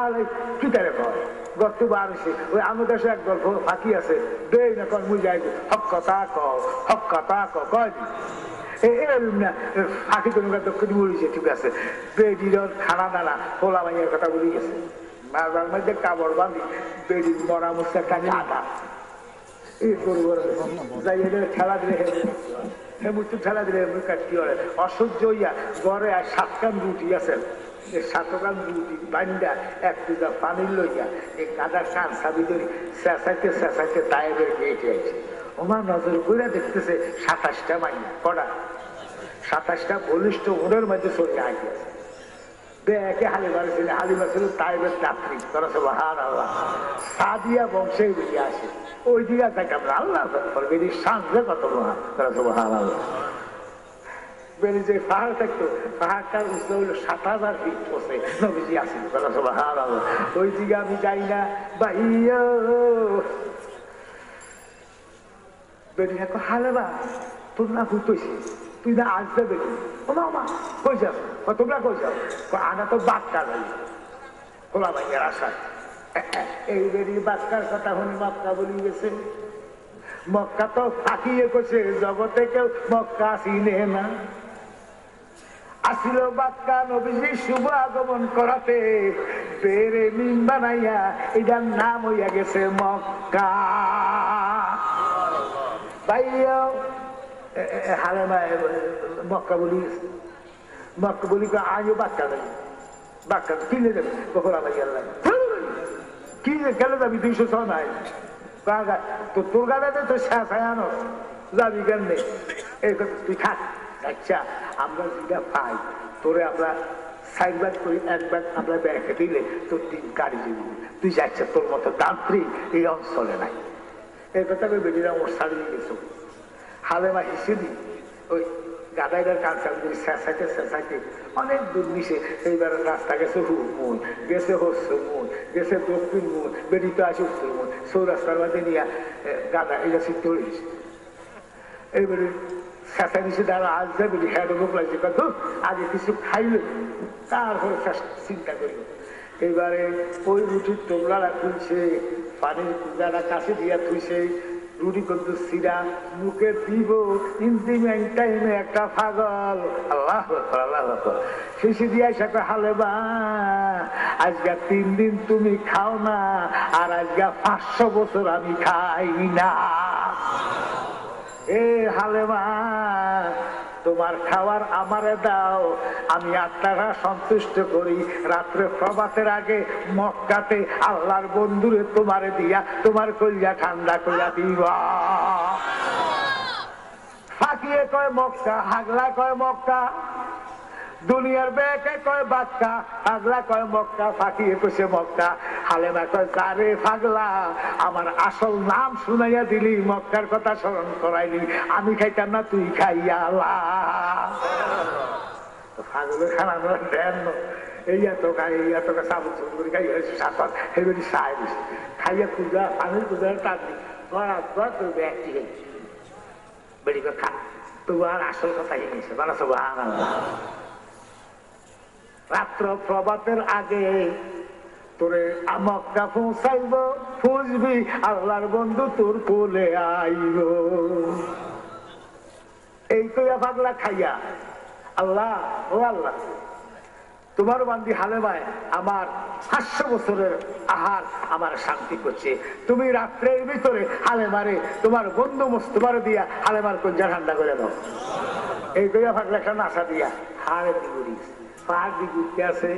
কি তারে কয় গর্ত বার হয়েছে ওই আমার দেশে এক গল্প ফাঁকি আছে দেই না কন মুই যাই হক কথা কয় ফাঁকি কোনো দক্ষিণ বলিছে ঠিক আছে বেডির খানা দানা ফোলা মাইয়ের কথা বলি গেছে মাঝার মধ্যে কাপড় বাঁধি বেডির মরা মুসা কানে আধা এই করবো যাই ঠেলা দিলে হেমুতু ঠেলা দিলে হেমু কাটতে পারে অসহ্য হইয়া ঘরে আর 7 কান রুটি আছে 7 কান রুটি বান্ডা 1 টুকরা পানি লইয়া এই কাদার কান সাবি ধরি চেঁচাইতে তাইবের গেটে আছে ওমার নজর করে দেখতেছে 27টা মাইয়া কটা 27টা বলিষ্ঠ ওদের মধ্যে চলে আগে আছে বেকে হালিমার ছিল হালিমা ছিল তাইবের যাত্রী তারা সব হার আল্লাহ সাদিয়া বংশে বেরিয়ে আসে ওই দিকে থাকে আমরা আল্লাহ বেরিয়ে সাঁঝে কত মহান তারা সব হার আল্লাহ বেরিয়ে যে পাহাড় থাকতো পাহাড়টার উচ্চ হইল 7000 ফিট বসে নবীজি আসেন তারা সব হার আল্লাহ ওই দিকে আমি যাই না ভাইয়া বেরিয়ে হালেমা তোর না ঘুরতেছি তুই না আসবে বেটি মা কই যাও তোমরা কই যাও আনা তো বাচ্চা যাই খোলা ভাইয়ের আশা এই বেরিয়ে বাচ্চার কথা শুনি মক্কা বলি গেছে মক্কা তো ফাঁকিয়ে করছে জগতে কেউ মক্কা চিনে না আসিল বাক্কা নবীজি শুভ আগমন করাতে বেড়ে মিন বানাইয়া এটার নাম হইয়া গেছে মক্কা ভাইয়া হালেমা মক্কা বলি আজও বাচ্চা দেবে বাচ্চা কিনে দেবে কখন আমার আল্লাহ কি গেলে যাবি 206 নাই তোর গাড়াতে তো শেষায়ানো যাবি কেন নেই এই তুই থাক আচ্ছা আমরা যেটা পাই তোরে আমরা 6 ভাগ করি 1 ভাগ আমরা ব্যাংকে দিলে তোর 3 গাড়ি দিবি তুই যাচ্ছে তোর মতো যান্ত্রিক এই অঞ্চলে নাই এই কথা বেরিয়ে ওর ছাড়িয়ে গেছো হালেমা হিসেবে ওই গাদাইদার কালচার করে শেষাইতে অনেক দূর মিশে এইবার রাস্তা গেছে হুমুন গেছে হস্যমুন গেছে দক্ষিণ মুন বেরিতে আসে উত্তর মুন সৌরাস্তার মাঝে নিয়ে গাদা এটা সিদ্ধ হয়েছে এইবারে শেষা মিশে দ্বারা আজ যাবে হ্যাঁ লোক লাগছে কত আগে কিছু খাইলে তারপরে চিন্তা করি এইবারে ওই রুটির টোবলারা খুলছে পানির কুদারা কাছে দিয়া থুইছে রুটি করতো সিরা মুখে দিব ইন্টিমেন্ট টাইমে একটা পাগল আল্লাহ শেষে দিয়ে সাথে হালেমা আজকে 3 দিন তুমি খাও না আর আজকে 500 বছর আমি খাই না এ হালেমা তোমার খাবার আমারে দাও আমি আত্মারা সন্তুষ্ট করি রাত্রে প্রভাতের আগে মক্কাতে আল্লাহর বন্ধুরে তোমারে দিয়া তোমার কলিজা ঠান্ডা করিয়া দিবা ফাঁকি ফাঁকিয়ে কয় মক্কা, হাগলা কয় মক্কা, দুনিয়ার বেকে কয় বাক্কা, পাগলা কয় মক্কা, ফাঁকিয়ে কইছে মক্কা। হালেমা কয় যারে পাগলা, আমার আসল নাম শুনাইয়া দিলি, মক্কার কথা স্মরণ করাইলি, আমি খাইতাম না তুই খাইয়া লা। পাগলের খানা দেন এই এত খাই, এই এত চাবুক চুপ করে খাই সাতর হেবেরি সাই দিছে, খাইয়া পূজা পানির পূজা টানি তোর ব্যাগটি গেছি বেড়ি করে খা, তবু আর আসল কথা গেছে বানাছো ভাঙ। রাত্র প্রভাতের আগে তোরে মক্কা পৌঁছাইব, খুঁজবি আল্লাহর বন্ধু তোর কোলে আইব। এই তো পাগলা খাইয়া আল্লাহ, ও আল্লাহ তোমার বান্দি হালেমায় আমার 500 বছরের আহার আমার শান্তি করছে, তুমি রাত্রের ভিতরে হালেমারে তোমার বন্ধু মোস্তফারে দিয়া হালেমার কঞ্জা ঠান্ডা করে দাও। এই তো পাগলা একটা নাশা দিয়া হাড়ে দিগুড়ি পাহাড় দিকে উঠতে আছে,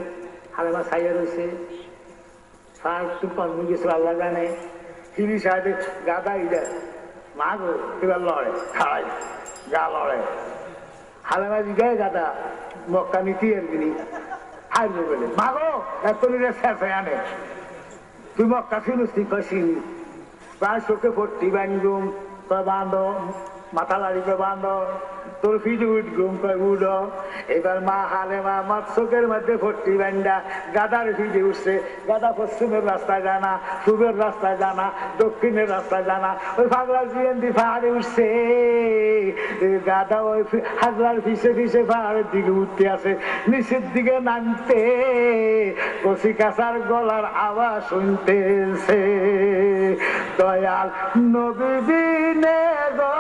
হালেমা ছাইয়া রয়েছে, পাহাড় তুফান নিয়ে গেছিল আল্লাহ জানে। হিরি সাহেবে গাদা ইডা মা গো এবার লড়ে খাড়াই গা লড়ে, হালেমা জিগায় গাদা মক্কা নীতি এর গিনি হারবে বলে, মা গো এত নিরে শেষ আনে তুই মক্কা ফিরুস নি কষিনি, প্রায় চোখে ভর্তি বান্ধব কয় বান্ধ, মাথা লাড়িকে বান্ধ, তোর ফিজে উঠ ঘুম কয় উঠ। এবার মা হালেমা আমার চোখের মধ্যে ভর্তি বান্ডা গাদার ফিজে উঠছে। গাদা পশ্চিমের রাস্তায় যায় না, পূবের রাস্তায় যায় না, দক্ষিণের রাস্তায় যায় না, ওই পাগলা জিএনডি পাহাড়ে উঠছে। গাদা ওই হাজরার ফিসে ফিসে পাহাড়ের দিকে উঠতে আছে, নিচের দিকে নামতে কচি কাঁচার গলার আওয়াজ শুনতেছে, দয়াল নবী বিনে গো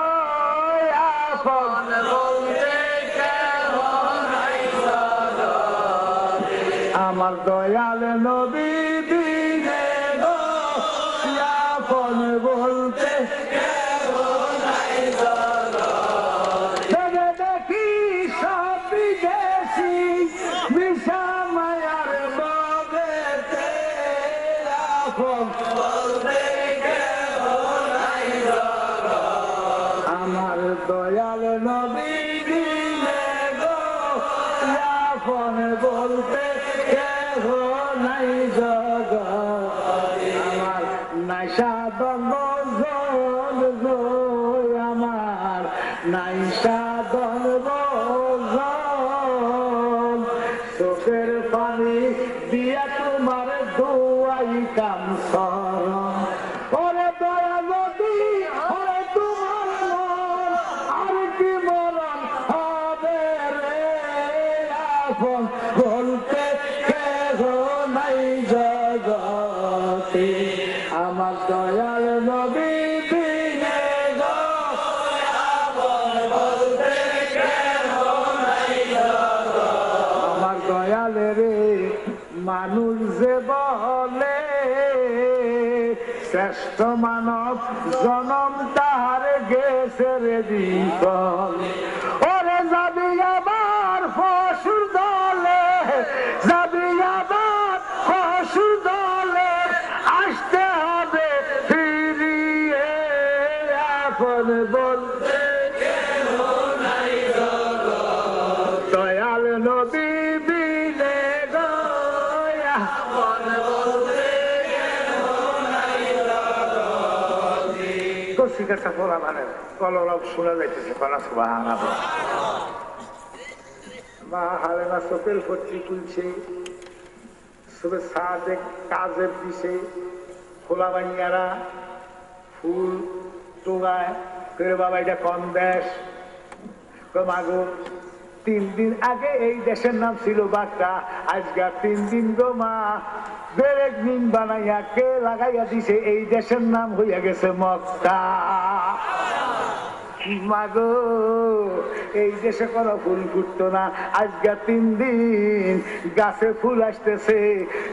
আমার দয়াল নবী বিনে গো আপন বলতে দেখি সব বিদেশি মিশা মায়ার ববেতে আপন বলতে আমার দয়াল নবী বিনে গো আপন বলতে কেহ নাই জগতে। আমার নাইসা দঙ্গল গো, আমার নাইসা দঙ্গল, চোখের পানি দিয়া তোমার দোয়াই কাম সরম। ওরে দয়া নদী ওরে তোমার মন আর কি মরণ হবে রে, আপন বলতে কেহ নাই জগতে। আমার দয়াল নবী বিনে গো আপন বলতে কেহ নাই জগতে। আমার দয়াল রে মানুষ যে বলে শ্রেষ্ঠ মানব জনম তাহার গেছে রে জীবন, ওরে যাবি আবার পশুর দলে, যাবি আবার পশুর দলে, আসতে হবে ফিরিয়ে আপন বলতে কেহ নাই জগতে। দয়াল নবী বিনে গো আপন বলতে কচিকাটা পড়া মানে কলরব শোনা যাইতেছে কলা সুবহানাল্লাহ। মা হালেমা চোখের ভর্তি খুলছে, চোখের সাথে কাজের দিছে, খোলা বানিয়ারা ফুল টোগায় করে বাবা এটা কোন দেশ, মাগো 3 দিন আগে এই দেশের নাম ছিল বাক্কা, আজকে 3 দিন গো মা বেরেক দিন বানাইয়া কে লাগাইয়া দিছে, এই দেশের নাম হইয়া গেছে মক্কা। মাগো এই দেশে কোনো ফুল ফুটতো না, আজকে 3 দিন গাছে ফুল আসতেছে,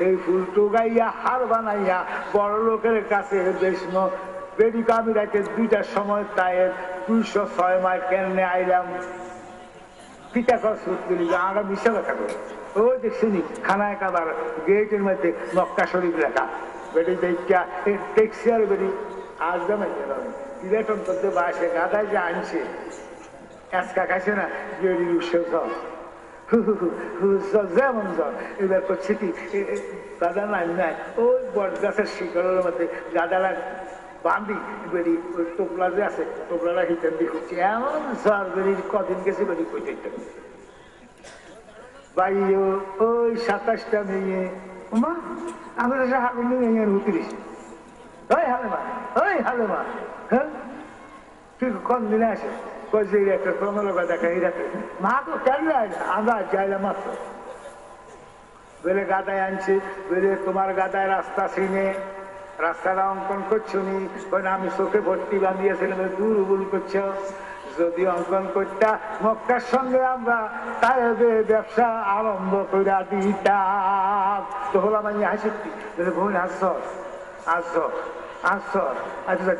এই ফুল টুগাইয়া হার বানাইয়া বড় লোকের কাছে বেশম বেডিকা। আমি রাতে 2টার সময় তাই 206 মাইল কেনে আইলাম, পিতা কর সুতলি আমরা মিশা কথা করি, ওই দেখছি খানায় কাবার গেটের মধ্যে মক্কা শরীফ লেখা, বেটি দেখা দেখছি আর বেটি আজ দামে বেতন করতে বাসে গাদায় যে আনছে আজকা খাইছে না বেড়ির উৎসব জ্বর যেমন জ্বর এবার করছে কি গাদা নাই নাই ওই বট গাছের শিকড়ের মধ্যে গাদালা বান্ধি বেড়ি ওই টোপলা যে আছে টোপলাটা হিতেন দিয়ে খুঁজছি এমন জ্বর বেড়ির কদিন গেছে বেড়ি কই দেখতে ভাই ওই 27টা মেয়ে মা আমি হাগুন মেয়ে 29 ওই হালেমা ওই হালেমা হ্যাঁ তুই কোন দিনে আসে কইছে একটা প্রমলকা দেখা এই রাখে মা তো কেন আমরা যাইলাম মাত্র বেলে গাদায় আনছি বেলে তোমার গাদায় রাস্তা চিনে রাস্তাটা অঙ্কন করছো নি আমি চোখে ভর্তি বাঁধিয়েছিলাম দূর ভুল করছো যদি অঙ্কন করতা মক্কার সঙ্গে আমরা তাই ব্যবসা আরম্ভ করে দিতাম তো হলাম আমি হাসি বোন আসছ আসছ আসছ আচ্ছা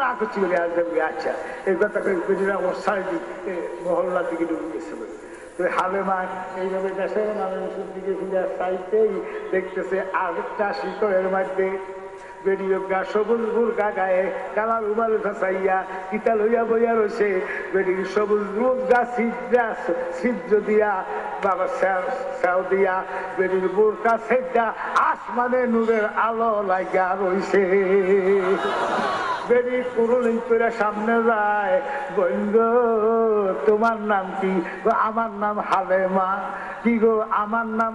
না করছি বলে আসবে আচ্ছা এই কথা ওর সাড়ে মহল্লার দিকে ঢুকে গেছে বলে হালেমা এইভাবে দেশের মানুষের দিকে ফিরে চাইতেই দেখতেছে আরেকটা শিকড়ের মধ্যে বেরিয়ে গা সবুজ বুর্গা গায়ে কালার উমাল ফাঁসাইয়া কিতা লইয়া বইয়া রয়েছে বেরিয়ে সবুজ বুর্গা ছিদ্র দিয়া বাবা স্যাও দিয়া বেরিয়ে বুর্গা সেটা আসমানে নূরের আলো লাগা রয়েছে বেরিয়ে কুরুলিং করে সামনে যায় বন্ধু তোমার নাম কি আমার নাম হালেমা কি গো আমার নাম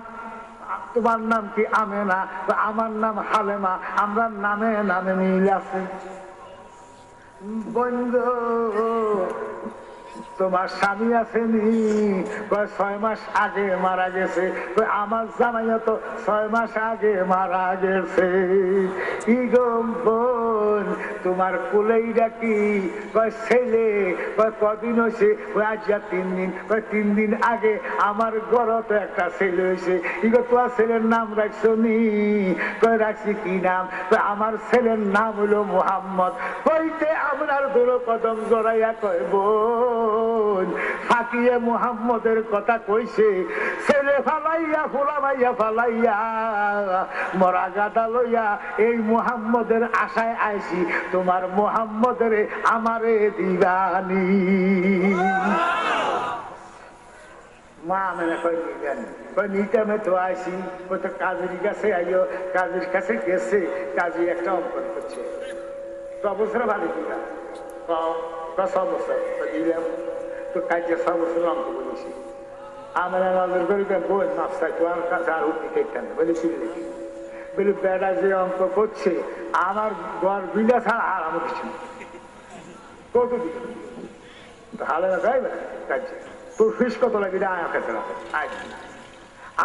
তোমার নাম কি আমেনা আমার নাম হালেমা আমরা নামে নামে মিল আছে বন্ধু তোমার স্বামী আসেনি 6 মাস আগে মারা গেছে আমার জামাইও তো 6 মাস আগে মারা গেছে বোন তোমার কুলেই ডাকি ছেলে কদিন হয়েছে আজ 3 দিন 3 দিন আগে আমার ঘরতে একটা ছেলে হয়েছে তোমার ছেলের নাম রাখছো নি রাখছি কি নাম আমার ছেলের নাম হলো মোহাম্মদ কইতে আপনার দুটো কদম জড়াইয়া কয় বোন ফাঁকিয়ে মুহাম্মদের কথা কইছে ছেলে ফালাইয়া ফুলামাইয়া ফালাইয়া মরা গাদা লইয়া এই মুহাম্মদের আশায় আইছি তোমার মুহাম্মদের আমারে দিবানি মা মেনে নিতামে তো আইসি ও তো কাজের কাছে আইও কাজের কাছে গেছে কাজী একটা অঙ্কন করছে 6 বছর ভালো কিনা 6 বছর দিলাম তো কাজে 6 বছর অঙ্ক বলেছি আমরা নজর করি বই মাপসাই তো আমার কাছে আর উঠতে খেতাম বলে ফিরে বলে বেড়া যে অঙ্ক করছে আমার ঘর বিলা ছাড়া আর আমার কিছু কত দিন হালে না যাইবে কাজে তোর ফিস কত লাগে আয় কাছে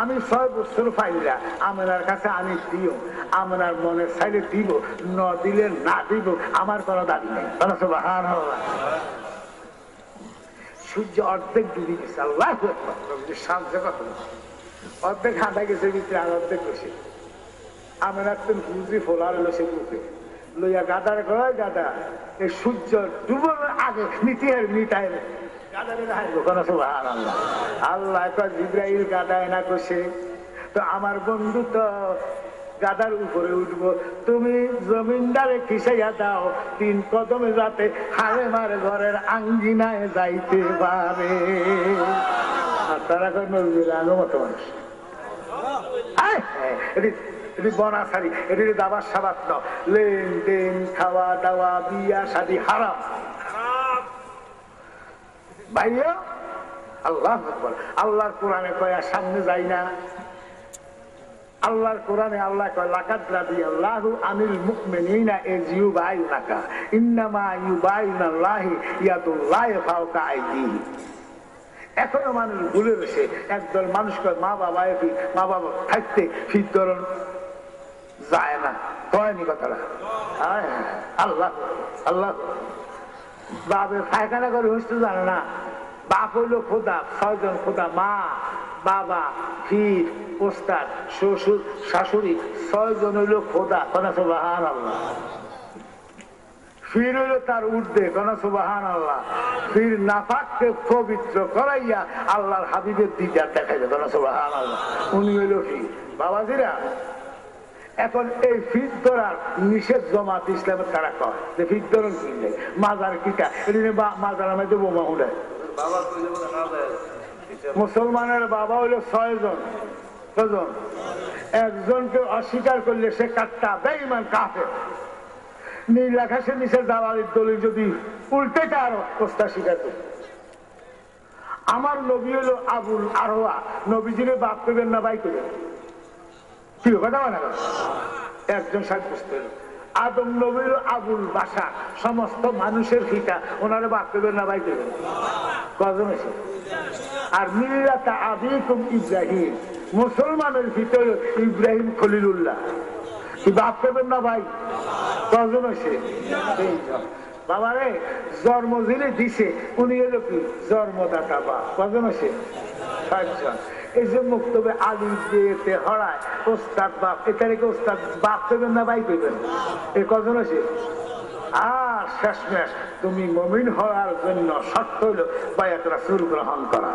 আমি 6 বছর পাইলা আমার কাছে আমি দিও আমার মনের সাইডে দিব ন দিলে না দিব আমার কোনো দাবি নেই সূর্য অর্ধেক ডুবে গেছে আল্লাহ সাহায্য কথা অর্ধেক হাঁটা গেছে ভিতরে আর অর্ধেক বসে আমার একদিন হুজি ফোলার হলো সে বুকে লইয়া গাদার গয় গাদা এই সূর্য ডুবোর আগে নিতে নিতায় আল্লাহ জিব্রাইল গাদায় না কষে তো আমার বন্ধু তো গাদার উপরে উঠবো তুমি জমিনদারে খিসাইয়া দাও 3 কদমে যাতে হালেমার ঘরের আঙ্গিনায় যাইতে পারে আর তারা কয় নজরুল আগমত মানুষ এটি বনা সারি এটি দাবার সাবাত ন লেনদেন খাওয়া দাওয়া বিয়া শাদী হারাম ভাইয়া আল্লাহ আল্লাহর কোরআনে কয় সামনে যাই না আল্লাহর কোরআনে আল্লাহ কয় লাকাদ রাদিয়াল্লাহু আনিল মুমিনিনা ইয ইউবাইউনাকা ইন্নামা ইউবাইউনাল্লাহি ইয়াদুল্লাহি ফাওকা আইদিহিম এখনো মানুষ ভুলে বসে একদল মানুষ কয় মা বাবা থাকতে ফিতরণ যায় না কয়নি কথাটা আল্লাহ আল্লাহ বাপের পায়খানা করে হইতে জানে না বাপ হইলো খোদা 6 জন খোদা মা বাবা ফির ওস্তাদ শ্বশুর শাশুড়ি 6 জন হইলো খোদা কোনা সুবহানাল্লাহ ফির হইলো তার ঊর্ধ্বে কোনা সুবহানাল্লাহ ফির নাফাককে পবিত্র করাইয়া আল্লাহর হাবিবের দিদার দেখাইবে কোনা সুবহানাল্লাহ উনি হইলো ফির বাবাজিরা এখন এই ফির ধরার নিষেধ জামাত ইসলামের কারা কয় যে ফির ধরন কি নেই মাজার কিটা মাজার মধ্যে বোমা উড়ায় মুসলমানের বাবা হলো 6 জন। কজন? একজনকে অস্বীকার করলে সে কাট্টা বেঈমান কাফের। নীল আকাশের নিচে দালালির দলিল যদি উল্টে তার অবস্থা স্বীকার করবে। আমার নবী হলো আবুল আরোয়া, নবীজিরে বাপ করবেন না ভাই করবেন? কি কথা বলে না? একজন সাব্যস্ত হলো। আদম নবী হলো আবুল বাসা, সমস্ত মানুষের পিতা, ওনারে বাপ করবেন না ভাই করবেন? কজন আছে? আর মিল্লাতা আবিকুম ইব্রাহিম, মুসলমানের ভিতরে ইব্রাহিম খলিলুল্লাহ, কি বাপ করবেন না ভাই? কজন আছে? বাবারে জন্ম যিনি দিছে উনি হলো কি জন্মদাতা বাপ। কজন আছে? 5 জন। এই যে মুক্তবে আলী দিয়েতে হরায় ওস্তাদ বাপ, এখানে কি ওস্তাদ বাপ করবেন না ভাই করবেন? এ কজন আছে? আর শেষমেশ তুমি মুমিন হওয়ার জন্য শর্ত হইল বায়াত রাসূল গ্রহণ করা।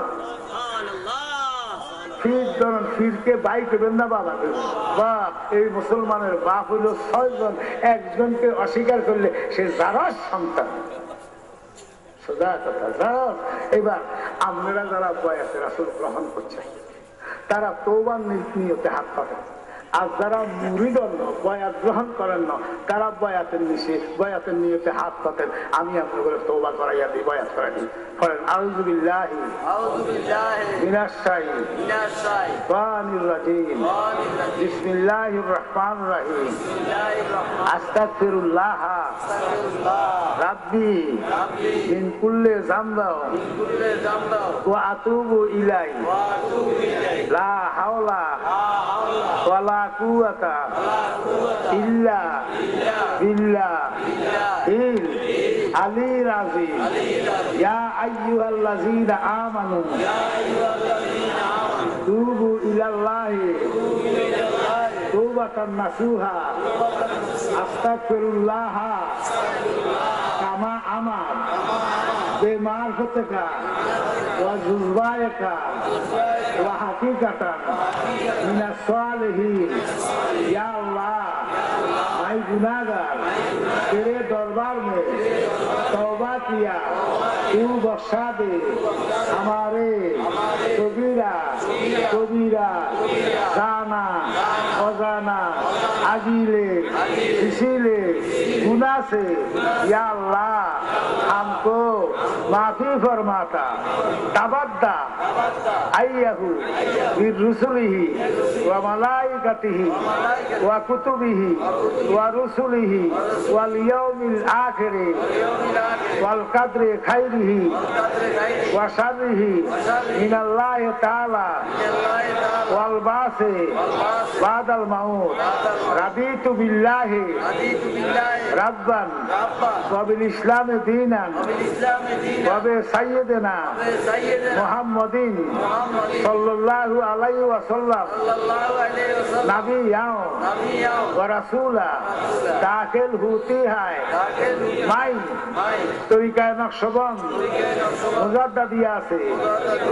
ফিরকে বাই করবেন না বাবা করবেন? বাপ, এই মুসলমানের বাপ হইল 6 জন। একজনকে অস্বীকার করলে সে জারাস সন্তান। সোজা কথা জারাস। এবার আপনারা যারা বায়াত রাসূল গ্রহণ করছেন তারা তওবার নিয়তে হাত পাতেন, আর যারা মুরিদন বয়াত গ্রহণ করেন না তারা বয়াতের নিয়তে হাত পাতেন। আমি আপনাদের তওবা করাইয়া দিই, বয়াত করাই দিই। বলেন আউযু বিল্লাহি মিনাশ শাইতানির রাজিম, বিসমিল্লাহির রহমানির রহিম, আস্তাগফিরুল্লাহ রাব্বি মিন কুল্লি যামবিন ওয়া আতুবু ইলাইহি লা হাওলা ওয়ালা কুওয়াতা ইল্লা বিল্লাহিল আলিয়্যিল আযীম। ইয়া আইয়ুহাল্লাযীনা আমানু তুবু ইলাল্লাহি তাওবাতান নাসুহা আস্তাগফিরুল্লাহ কামা আমার বেমারফতিকা ওয়া যুজবায়কা ওয়া হাকিকাতান মিনাস সালিহিন। या अल्लाह, मैं गुनाहगार तेरे दरबार में तौबा किया, तू बख्शा दे हमारे कबीरा जाना अजाना अजीले इसीले गुनाह से या अल्लाह हमको माफी फरमाता। तबद्दा अय्यहु बिरुसुलिही व मलाइकतिही व कुतुबिही व रुसुलिही वल यौमिल आखिरि वल कद्रि खैरिही व शर्रिही मिनल्लाहि ताआला वल बासे बादल मौत। रदीतु बिल्लाहि रब्बन व बिल इस्लाम दीनान व बि सय्यिदिना मुहम्मदिन सल्लल्लाहु अलैहि वसल्लम नबिय्यन व रसूला दाखिल होती है माई तरीका नक्शबंद मुजद्ददिया से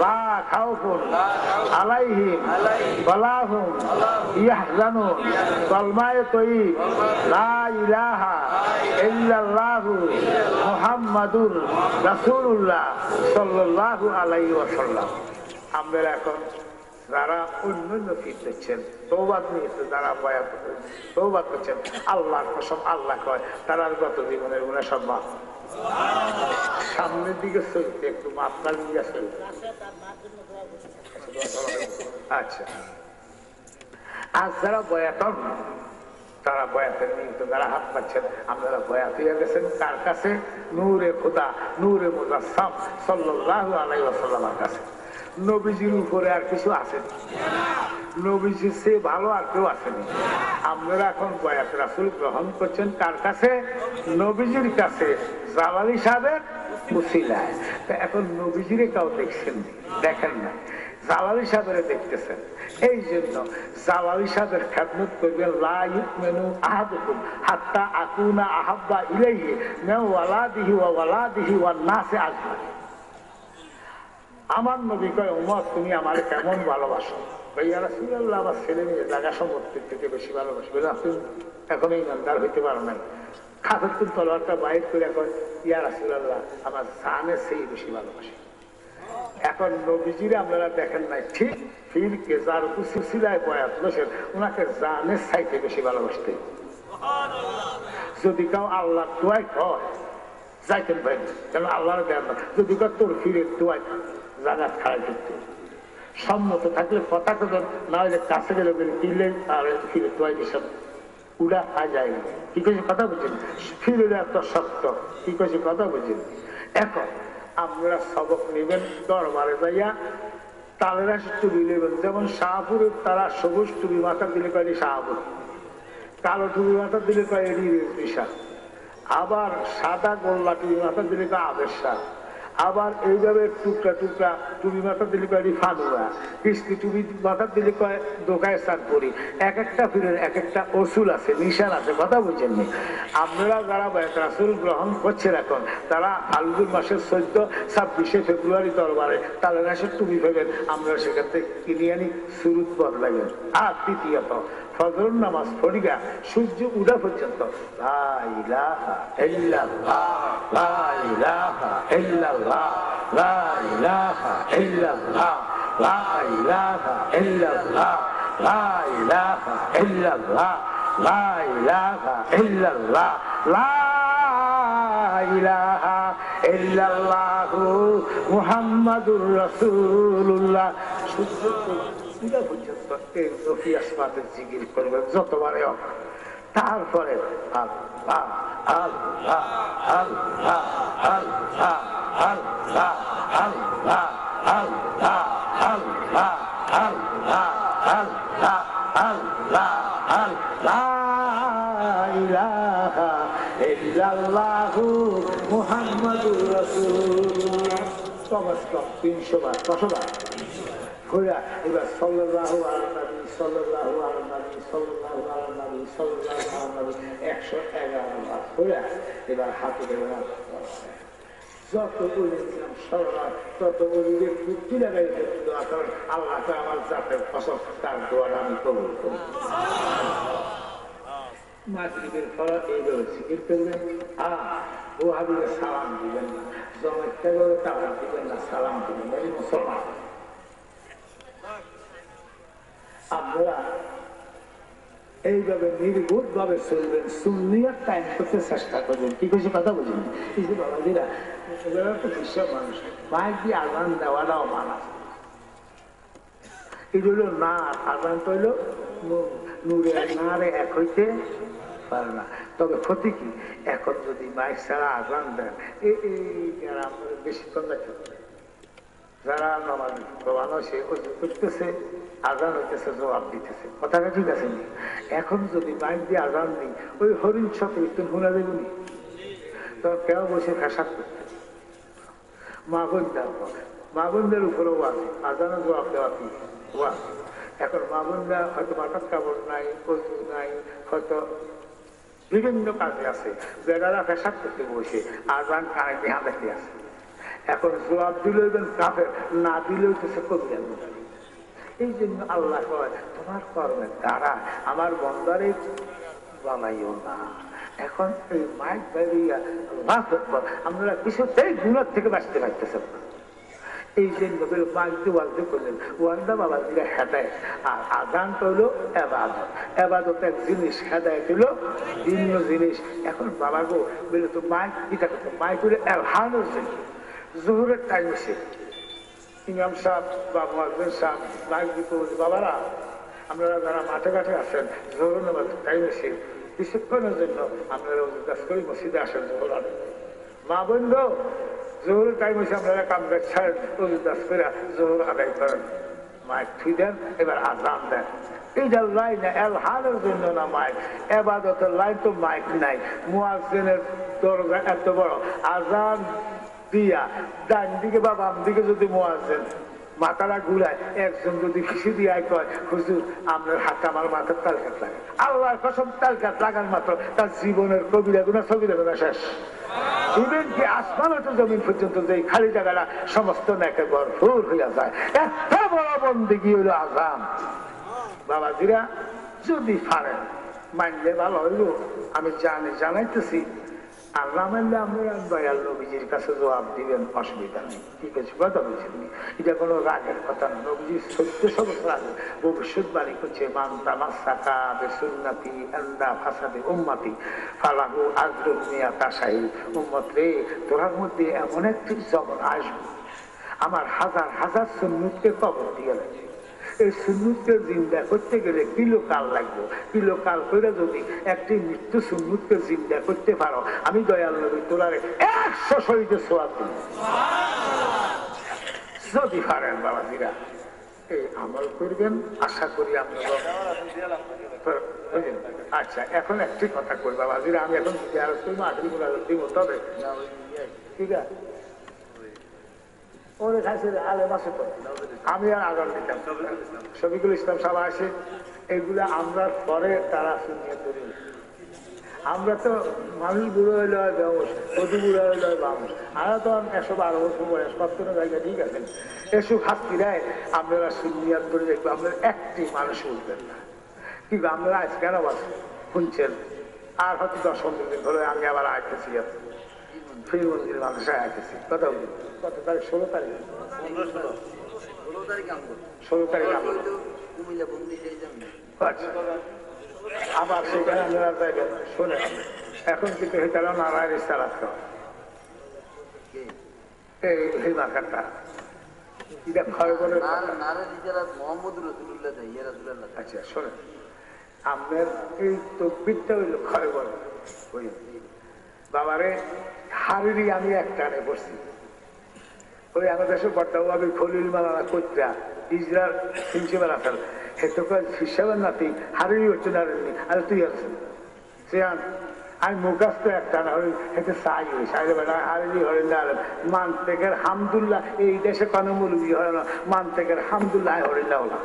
ला खौफुन अलैहिम वला हुम यहज़नुन कलमाए तय्यिब ला इलाहा इल्लल्लाहु मुहम्मदुर রাসূলুল্লাহ সাল্লাল্লাহু আলাইহি ওয়াসাল্লাম। আমরা এখন যারা অন্যান্য ফিট দিচ্ছেন তওবা নিয়েছে, যারা বয়াত তওবা করছেন, আল্লাহর কসম আল্লাহ কয় তারা গত জীবনের গুনাহ সব মাফ। সামনের দিকে চলতে একটু মাফ না দিয়ে চলতে। আচ্ছা, আজ যারা বয়াতন তারা বয়াতের নিয়ত যারা হাত পাচ্ছেন, আপনারা বয়াত হয়ে গেছেন তার কাছে নূরে খোদা নূরে মুজাসসাম সাল্লাল্লাহু আলাইহি ওয়াসাল্লামের কাছে। নবীজির উপরে আর কিছু আসেনি, নবীজির চেয়ে ভালো আর কেউ আসেনি। আপনারা এখন বয়াত রাসূল গ্রহণ করছেন কার কাছে? নবীজির কাছে, জালালি সাহেবের উসিলায়। এখন নবীজিরে কেউ দেখছেন, দেখেন না, জালালি সাহেবের দেখতেছেন। এই জন্য জালালি সাহেবের খেদমত করবেন। লা ইউমিনু আহাদুকুম হাত্তা আকুনা আহাব্বা ইলাইহি মিন ওয়ালাদিহি ওয়া ওয়ালাদিহি ওয়ান নাসি আজমাইন। আমার নবী কয়, উম্মত তুমি আমারে কেমন ভালোবাসো? ইয়া রাসূলুল্লাহ, আমার ছেলে মেয়ে জায়গা সম্পত্তির থেকে বেশি ভালোবাসি। আপনি এখন ইমানদার হইতে পারো নাই। খাতাতুল তলোয়ারটা বাইর করে কয়, ইয়া রাসূলুল্লাহ, আমার জানের চেয়ে বেশি ভালোবাসি। এখন নবীজিরে আপনারা দেখেন নাই ঠিক ফিরকে যার উসিলায় বয়াত বসেন ওনাকে জানের চাইতে বেশি ভালোবাসতেন। যদি কেউ আল্লাহ দোয়াই কয় যাইতেন ভাই, কেন আল্লাহর দেন না, যদি কেউ তোর ফিরে দোয়াই জাগাত খাড়াই করতে সম্মত থাকলে কথা কবেন, না হলে কাছে গেলে কিনলে আর ফিরে দোয়াই দিসব উড়া আ যায়। কি কইছে কথা বুঝছেন? ফিরে এত শক্ত, কি কইছে কথা বুঝছেন? এখন আপনারা সবক নেবেন দরবারে যাইয়া তালের টুপি নেবেন। যেমন শাহপুরের তারা সবুজ টুপি মাথা দিলে কয় শাহপুর, কালো টুপি মাথা দিলে কয় এটি রেশা, আবার সাদা গোল্লা টুপি মাথা দিলে কয় আবেশ শাহ, আবার এইভাবে টুকরা টুকরা টুপি মাথা দিলে কয় ফানুয়া, কিস্তি টুপি মাথা দিলে কয় দোকায় চান করি। এক একটা ফিরের এক একটা অসুল আছে, নিশান আছে, কথা বুঝেননি? আপনারা যারা রাসূল গ্রহণ করছেন এখন তারা ফাল্গুন মাসের 14-26 ফেব্রুয়ারি দরবারে তালের রাসের টুপি ফেবেন, আমরা সেখান থেকে কিনে আনি সুরুত বদলাবেন। আর তৃতীয়ত ফজর নামাজ পড়িয়া সূর্য উঠা পর্যন্ত লা ইলাহা ইল্লাল্লাহ, লা ইলাহা ইল্লাল্লাহ, লা ইলাহা ইল্লাল্লাহ, লা ইলাহা ইল্লাল্লাহ, লা ইলাহা ইল্লাল্লাহ, লা ইলাহা ইল্লাল্লাহ, লা ইলাহা ইল্লাল্লাহু মুহাম্মাদুর রাসূলুল্লাহ। সূর্য উঠা পর্যন্ত এই নফি আসমাতের জিকির করবেন যতবারে হোক। তারপরে আল্লাহ আল্লাহ আল্লাহ আল্লাহ আল্লাহ আল্লাহ আল্লাহ আল্লাহ আল্লাহ আল্লাহ আল্লাহ আল্লাহ ইলাহা ইল্লাল্লাহু মুহাম্মাদুর রাসূলুল্লাহ। কমস কম 300 বার, 100 বার ঘোরা। এবার সাল্লাল্লাহু আলাইহি নবী, সাল্লাল্লাহু আলাইহি নবী, সাল্লাল্লাহু আলাইহি নবী, সাল্লাল্লাহু আলাইহি নবী 111 বার ঘোরা। এবার হাতে দেবেন যত বলেছিলাম সরকার তত বলিলে তৃপ্তি লাগাই দোয়া করেন, আল্লাহকে আমার জাতের ফসল তার দোয়াটা আমি কবুল করি। মাগরিবের পর এইভাবে জিকির করবেন। ও হাবিবে সালাম দিবেন না, জমাইতে গেলে টাকা দিবেন না, সালাম দিবেন না, এই মুসলমান। আপনারা এইভাবে নির্ভুত ভাবে চলবেন, সুন্নিয়ার টাইম করতে চেষ্টা করবেন। কি কিছু কথা বুঝলেন? এই যে বাবাজিরা এগুলো তো বিশ্বের মানুষ, মাইক দিয়ে আজান দেওয়াটাও মানা। এগুলো না আজান তৈল নূরে নারে এক হইতে পারে না। তবে ক্ষতি কি, এখন যদি মাইক ছাড়া আজান দেন এই বেশিক্ষণ দেখতে পারে। যারা নামাজ প্রমাণ সে করতেছে, আজান হইতেছে, জবাব দিতেছে, কথাটা ঠিক আছে নি? এখন যদি মাইক দিয়ে আজান দিই ওই হরিণ সাথে একটু শোনা দেবনি, তো কেউ বসে ফ্যাসাদ করতে মা বোনদের উপরেও আছে আজানো জবাব দেওয়া কি ওয়া। এখন মা বোনরা হয়তো মাথার কাপড় নাই, কচু নাই, হয়তো বিভিন্ন কাজে আছে, বেড়ারা ফ্যাসাদ করতে বসে আজান কানে দেহা দেখতে আছে। এখন জবাব দিলেও কাফের, না দিলেও তো সে কবি। এই জন্য আল্লাহ কয় তোমার কর্মের দ্বারা আমার বন্দারে বানাইও না। এখন এই মাইক বাইরিয়া আমরা কিছুতেই গুণার থেকে বাঁচতে পারতেছেন না। এই জন্য মাইকটি ওয়াজে করলেন ওয়ান্দা বাবাজিরা হেদায়েত, আর আজান হইল এবাদত। এবাদত এক জিনিস, হেদায়েত হইল ভিন্ন জিনিস। এখন বাবা গো বলে তো মাইক এটা করতো, মাইক হইলে এলহানের জন্য। জোহরের টাইম এসে ইমাম সাহেব বা মুয়াজ্জিন সাহেব মাইক দিতে বলি বাবারা আপনারা যারা মাঠে ঘাটে আসেন জোহর নামাজের টাইম এসে কিছুক্ষণের জন্য আপনারা কাজ করি মসজিদে আসেন জোহর আনে। মা বন্ধ জোহরের টাইম এসে আপনারা কাম কাজ ছাড়েন, কাজ করে জোহর আদায় করেন, মাইক থুই দেন, এবার আজান দেন। এইটার লাইন এলহানের জন্য না মাইক, এবাদতের লাইন তো মাইক নাই। মুয়াজ্জিনের দরজা এত বড়, আজান দিয়া ডান দিকে বা বাম দিকে যদি মুয়াজ্জিন মাথাটা ঘুরায়, একজন যদি ফিসি দিয়ে কয় হুজুর আপনার হাতে আমার মাথার তালকাত লাগে, আল্লাহর কসম তালকাত লাগার মাত্র তার জীবনের কবিরা গুণা সবিরা গুণা শেষ। ইভেন কি আসমান হতে জমিন পর্যন্ত যে খালি জায়গাটা সমস্ত নেকে ভরপুর হইয়া যায়। এত বড় বন্দেগী হইল আজান। বাবাজিরা যদি পারেন মানলে ভালো হইল। আমি জানাইতেছি আল্লাহ মানলে আমরা দয়াল নবীজির কাছে জবাব দিবেন, অসুবিধা নেই। ঠিক আছে, কথা বলছেন, এটা কোনো রাগের কথা না। নবীজির 1400 বছর আগে ভবিষ্যৎবাণী করছে, মান তামাসসাকা বিসুন্নতি আল্লাহ ফাসাদে উম্মতি ফালাহু আজরুন মিয়াতা শাহীদ। উম্মত রে, তোর মধ্যে এমন একটি জবর আসবে, আমার হাজার হাজার সুন্নতকে কবর দিয়ে লাগবে। এই সুন্নতকে জিন্দা করতে গেলে কিলোকাল লাগবে। কিলোকাল করে যদি একটি মৃত্যু সুন্নতকে জিন্দা করতে পারো, আমি দয়াল নবী তোলারে 100 শহীদের সোয়াব দিব। যদি পারেন বাবাজিরা এই আমল করবেন, আশা করি আপনারা। আচ্ছা, এখন একটি কথা কই বাবাজিরা, আমি এখন দিব, তবে ঠিক আছে ওরে খাইছে আলেম আছে তো, আমি আর আগাম দিতাম। শফিকুল ইসলাম সাহেব আসে, এগুলা আমরা পরে তারা শুনিয়ে করি। আমরা তো মানুষ বুড়ো হইলে হয় ব্যবস, কত বুড়ো হইলে হয় বাউস। আমরা তো 112 বছর বয়স, 70 জায়গা ঠিক আছে। এসব হাস্তিরায় আপনারা শুনিয়াত করে দেখবো, আপনার একটি মানুষ উঠবেন না। কিন্তু আপনারা আজকে কেন শুনছেন, আর হয়তো 10-15 দিন ধরে আমি আবার আইতেছি, ফির মন্দির মানুষায় আইতেছি। কথা বলি কত তারিখ? 16 তারিখ, 16 তারিখ। আচ্ছা, আবার সেখানে আপনারা যাইবেন। শোনে, এখন কিন্তু হেতারা নারায়ণ ইস্তার আসতে হবে। এই মার্কারটা এটা ক্ষয় করে। আচ্ছা শোনেন, আপনার এই তকবিরটা হইল ক্ষয় করে। বাবারে হারিরি আমি একটানে বসছি, ওই আমাদের দেশে বর্তমান আমি খলিল মালানা কইতা ইসরার প্রিন্সিপাল আসাল হেতু হিসাবের নাতি হারিরি হচ্ছে না। আরে তুই আছেন শ্রেয়ান, আমি মুখাস্ত একটা না হই হেতে চাই হই সাইলে বেলা হারিরি হরেন না মান থেকে হামদুল্লাহ। এই দেশে কোনো মৌলবি হয় না, মান থেকে হামদুল্লাহ হরেন না ওলা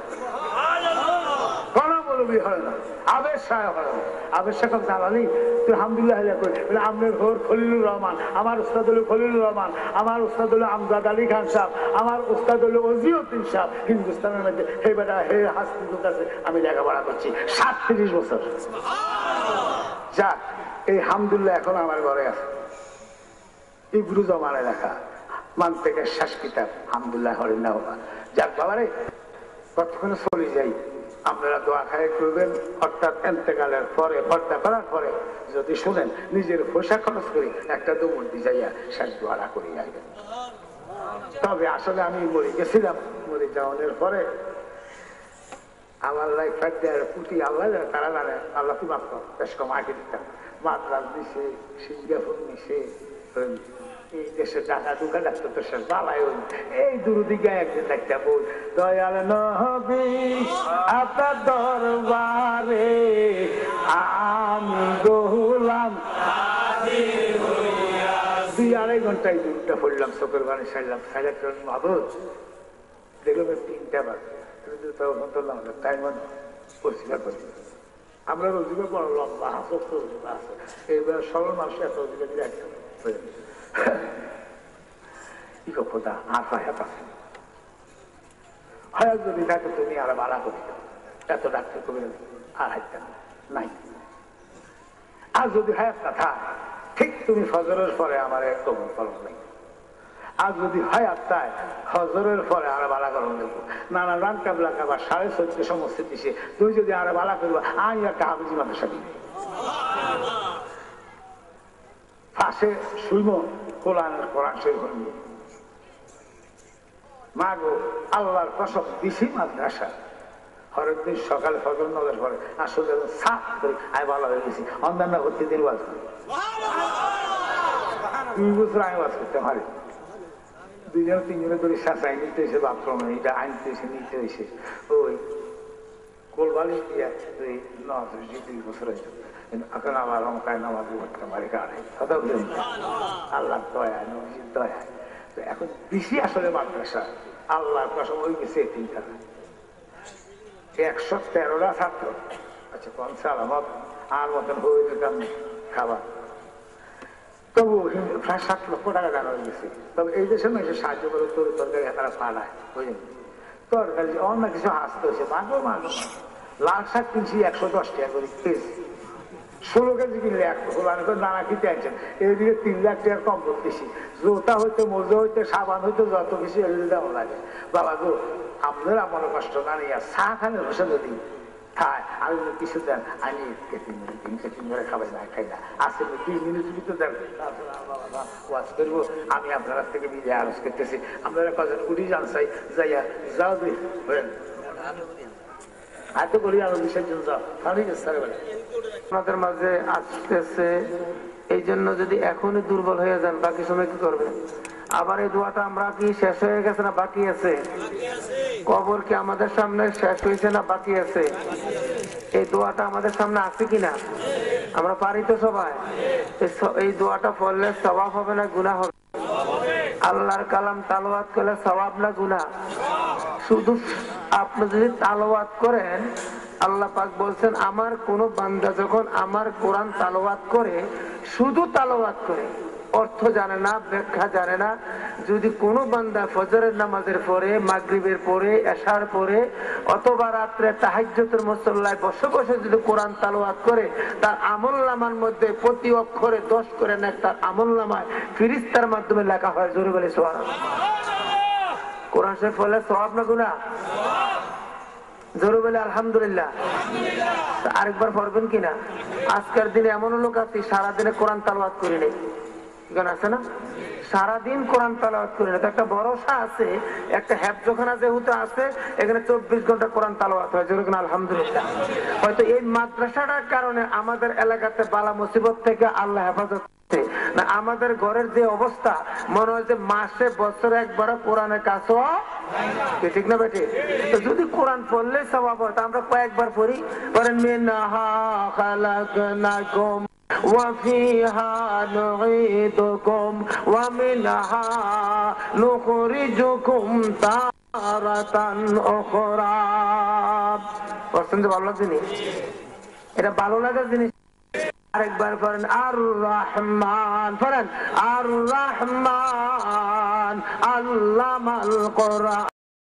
কোনো মৌলবি হয় না, আবেশ সায় হয় না। আবেশ সাহেব দালালি তুই আলহামদুলিল্লাহ বলে আপনার ঘর খলিলুর রহমান, আমার উস্তাদ হল খলিলুর রহমান, আমার উস্তাদ হল আমজাদ আলী খান সাহেব, আমার উস্তাদ হল ওজিউদ্দিন সাহেব। হিন্দুস্তানের মধ্যে হে বেটা হে হাসপাতাল কাছে আমি লেখাপড়া করছি 37 বছর। যাক, এই হামদুল্লাহ এখন আমার ঘরে আছে, ইব্রু জমানে লেখা মান থেকে শেষ কিতাব হামদুল্লাহ হরিনা হবা। যাক বাবারে, কতক্ষণে চলে যাই, আপনারা দোয়া খায় করবেন। অর্থাৎ এন্তেকালের পরে, হত্যা করার পরে যদি শুনেন, নিজের পয়সা খরচ করি একটা দুমন্দি যাইয়া শেষ দোয়ারা করে যাইবেন। তবে আসলে আমি মরে গেছিলাম, মরে যাওয়ার পরে আমার লাইফ পুঁতি আল্লাহ তারা জানে, আল্লাহ কি মাত্র বেশ কম আগে দিতাম। মাদ্রাস দিছে, সিঙ্গাপুর নিছে, এই দেশে টাকা দুঃখা ডাক্তার তো শেষ বালাই হই। এই দুরুদিকে একদিন একটা বই, দয়াল নবী আপনার দরবারে আমি গোলাম। 2-2.5 ঘন্টায় দুধটা পড়লাম, চোখের বাড়ি সারলাম, সাইড মাবুদ দেখলাম 3টা বাজে। তাই মনে পরিষ্কার করছি আমরা রোজিকা বড় লম্বা হাসস্ত রোজিকা আছে, এইবার সরল মানুষ এত রোজিকা দিয়ে একটা কি খোদা আর হায়াত আছে। হায়াত যদি থাকে তুমি আর বাড়া করি, এত ডাক্তার কবি আর হাইতে নাই। আর যদি হায়াত না থাক, ঠিক তুমি ফজরের পরে আমার কবর ফলন নেই। আর যদি হায়াত তাই ফজরের পরে আর বালা করুন দেখবো, নানা রান কাবলা কাবার 1450 মসজিদ দিছে, তুমি যদি আর বালা করবো, আমি একটা হাফিজি মাদ্রাসা দিই পাশে শুইব, কোরআন শরীফ হইব। মা গো, আল্লাহর কসম দিছি মাদ্রাসা। হরেক দিন সকালে ফজর নামাজের পরে আসলে সাফ করে আমি ভালো হয়ে গেছি। অন্যান্য ভর্তি দিন ওয়াজ করি, 2 বছর আমি ওয়াজ করতে পারি। 2-3 ধরে শাসাই নিতে হয়েছে, বাথরুমে এটা আনতে হয়েছে, নিতে হয়েছে। ওই কোলবালিশ দিয়ে 2 বছর হয়েছে। এখন আমার অঙ্কায় নামাজ পড়তে পারি কারে, কথা বলেন আল্লাহ দয়া, নবীর দয়া। এখন বেশি আসলে মাদ্রাসা আল্লাহর কসম হয়ে গেছে 3টা, 113টা ছাত্র। আচ্ছা কনসা আলামত আর মতন হয়ে যেতাম খাবার, তবু প্রায় 7 লক্ষ টাকা দান হয়ে গেছে। তবে এই দেশে না এসে সাহায্য করে, তরকারি তারা পালায়, বুঝলেন, তরকারি অন্য কিছু হাসতে হয়েছে। মাগো লাল শাক কিনছি 110 টাকা করে কেজি, 16 কেজি কিনলে 1 নানা কিনতে আনছেন, এদিকে 3 লাখ টাকার কম বেশি, জোতা হইতে মোজা হইতে সাবান হইতে যত বেশি এগুলো দেওয়া লাগে। বাবা গো, আপনারা মনে কষ্ট না নিয়ে চা খানে বসে যদি খায়, আমি কিছু দেন, আমি 3 মিনিট ধরে খাবাই না, খাই না, আসে 2 মিনিট ভিতরে দেন, ওয়াজ করবো। আমি আপনার কাছ থেকে বিদায় আরজ করতেছি, আপনারা কজন উঠি যান চাই, যাইয়া যাও দুই হাতে করি আরো বিসর্জন যাও, ঠিক আছে স্যার। আপনাদের মাঝে আসতেছে, এই জন্য যদি এখনই দুর্বল হয়ে যান বাকি সময় কি করবেন? আবার এই দোয়াটা আমরা কি শেষ হয়ে গেছে না বাকি আছে? কবর কি আমাদের সামনে শেষ হয়েছে না বাকি আছে? এই দোয়াটা আমাদের সামনে আছে কিনা? আমরা পারি তো সবাই? এই দোয়াটা পড়লে সওয়াব হবে না গুনাহ হবে? আল্লাহর কালাম তালাওয়াত করলে সওয়াব না গুনাহ? শুধু আপনি যদি তালাওয়াত করেন, আল্লাহ পাক বলছেন আমার কোন বান্দা যখন আমার কোরআন তালাওয়াত করে, শুধু তালাওয়াত করে, অর্থ জানে না, ব্যাখ্যা জানে না, যদি কোনো বান্দা ফজরের নামাজের পরে, মাগরিবের পরে, এশার পরে অথবা রাত্রে তাহাজ্জুদের মুসল্লায় বসে বসে যদি কোরআন তালাওয়াত করে, তার আমলনামার মধ্যে প্রতি অক্ষরে 10 করে না, তার আমলনামায় ফেরেশতার মাধ্যমে লেখা হয়। জোরে বলে সুবহানাল্লাহ। কোরআন শরীফ পড়লে সওয়াব না গুনাহ? জোরে বলে আলহামদুলিল্লাহ। আরেকবার পড়বেন কিনা? আজকের দিনে এমন লোক আছে সারাদিনে কোরআন তালাওয়াত করে নেই, গান আছে না, সারাদিন কোরআন তালাওয়াত করে নেই। একটা ভরসা আছে, একটা হেফজখানা যেহেতু আছে, এখানে 24 ঘন্টা কোরআন তালাওয়াত হয়। জোরে বলে আলহামদুলিল্লাহ। হয়তো এই মাদ্রাসাটার কারণে আমাদের এলাকাতে বালা মুসিবত থেকে আল্লাহ হেফাজত না। আমাদের ঘরের যে অবস্থা, মনে হয় যে মাসে বছরে একবার কোরআনের কাছে, ঠিক না বেটে? তো যদি কোরআন পড়লে সওয়াব হয়, আমরা কয়েকবার পড়ি, পড়েন মিনহা খালাকনাকুম ওয়া ফিহা নুঈদুকুম ওয়া মিনহা নুখরিজুকুম তারাতান উখরা। পড়ছেন যে ভালো লাগছে? এটা ভালো লাগার জিনিস। আরেকবার পড়েন আর রহমান, পড়েন আর রহমান আল্লামাল কোরআন।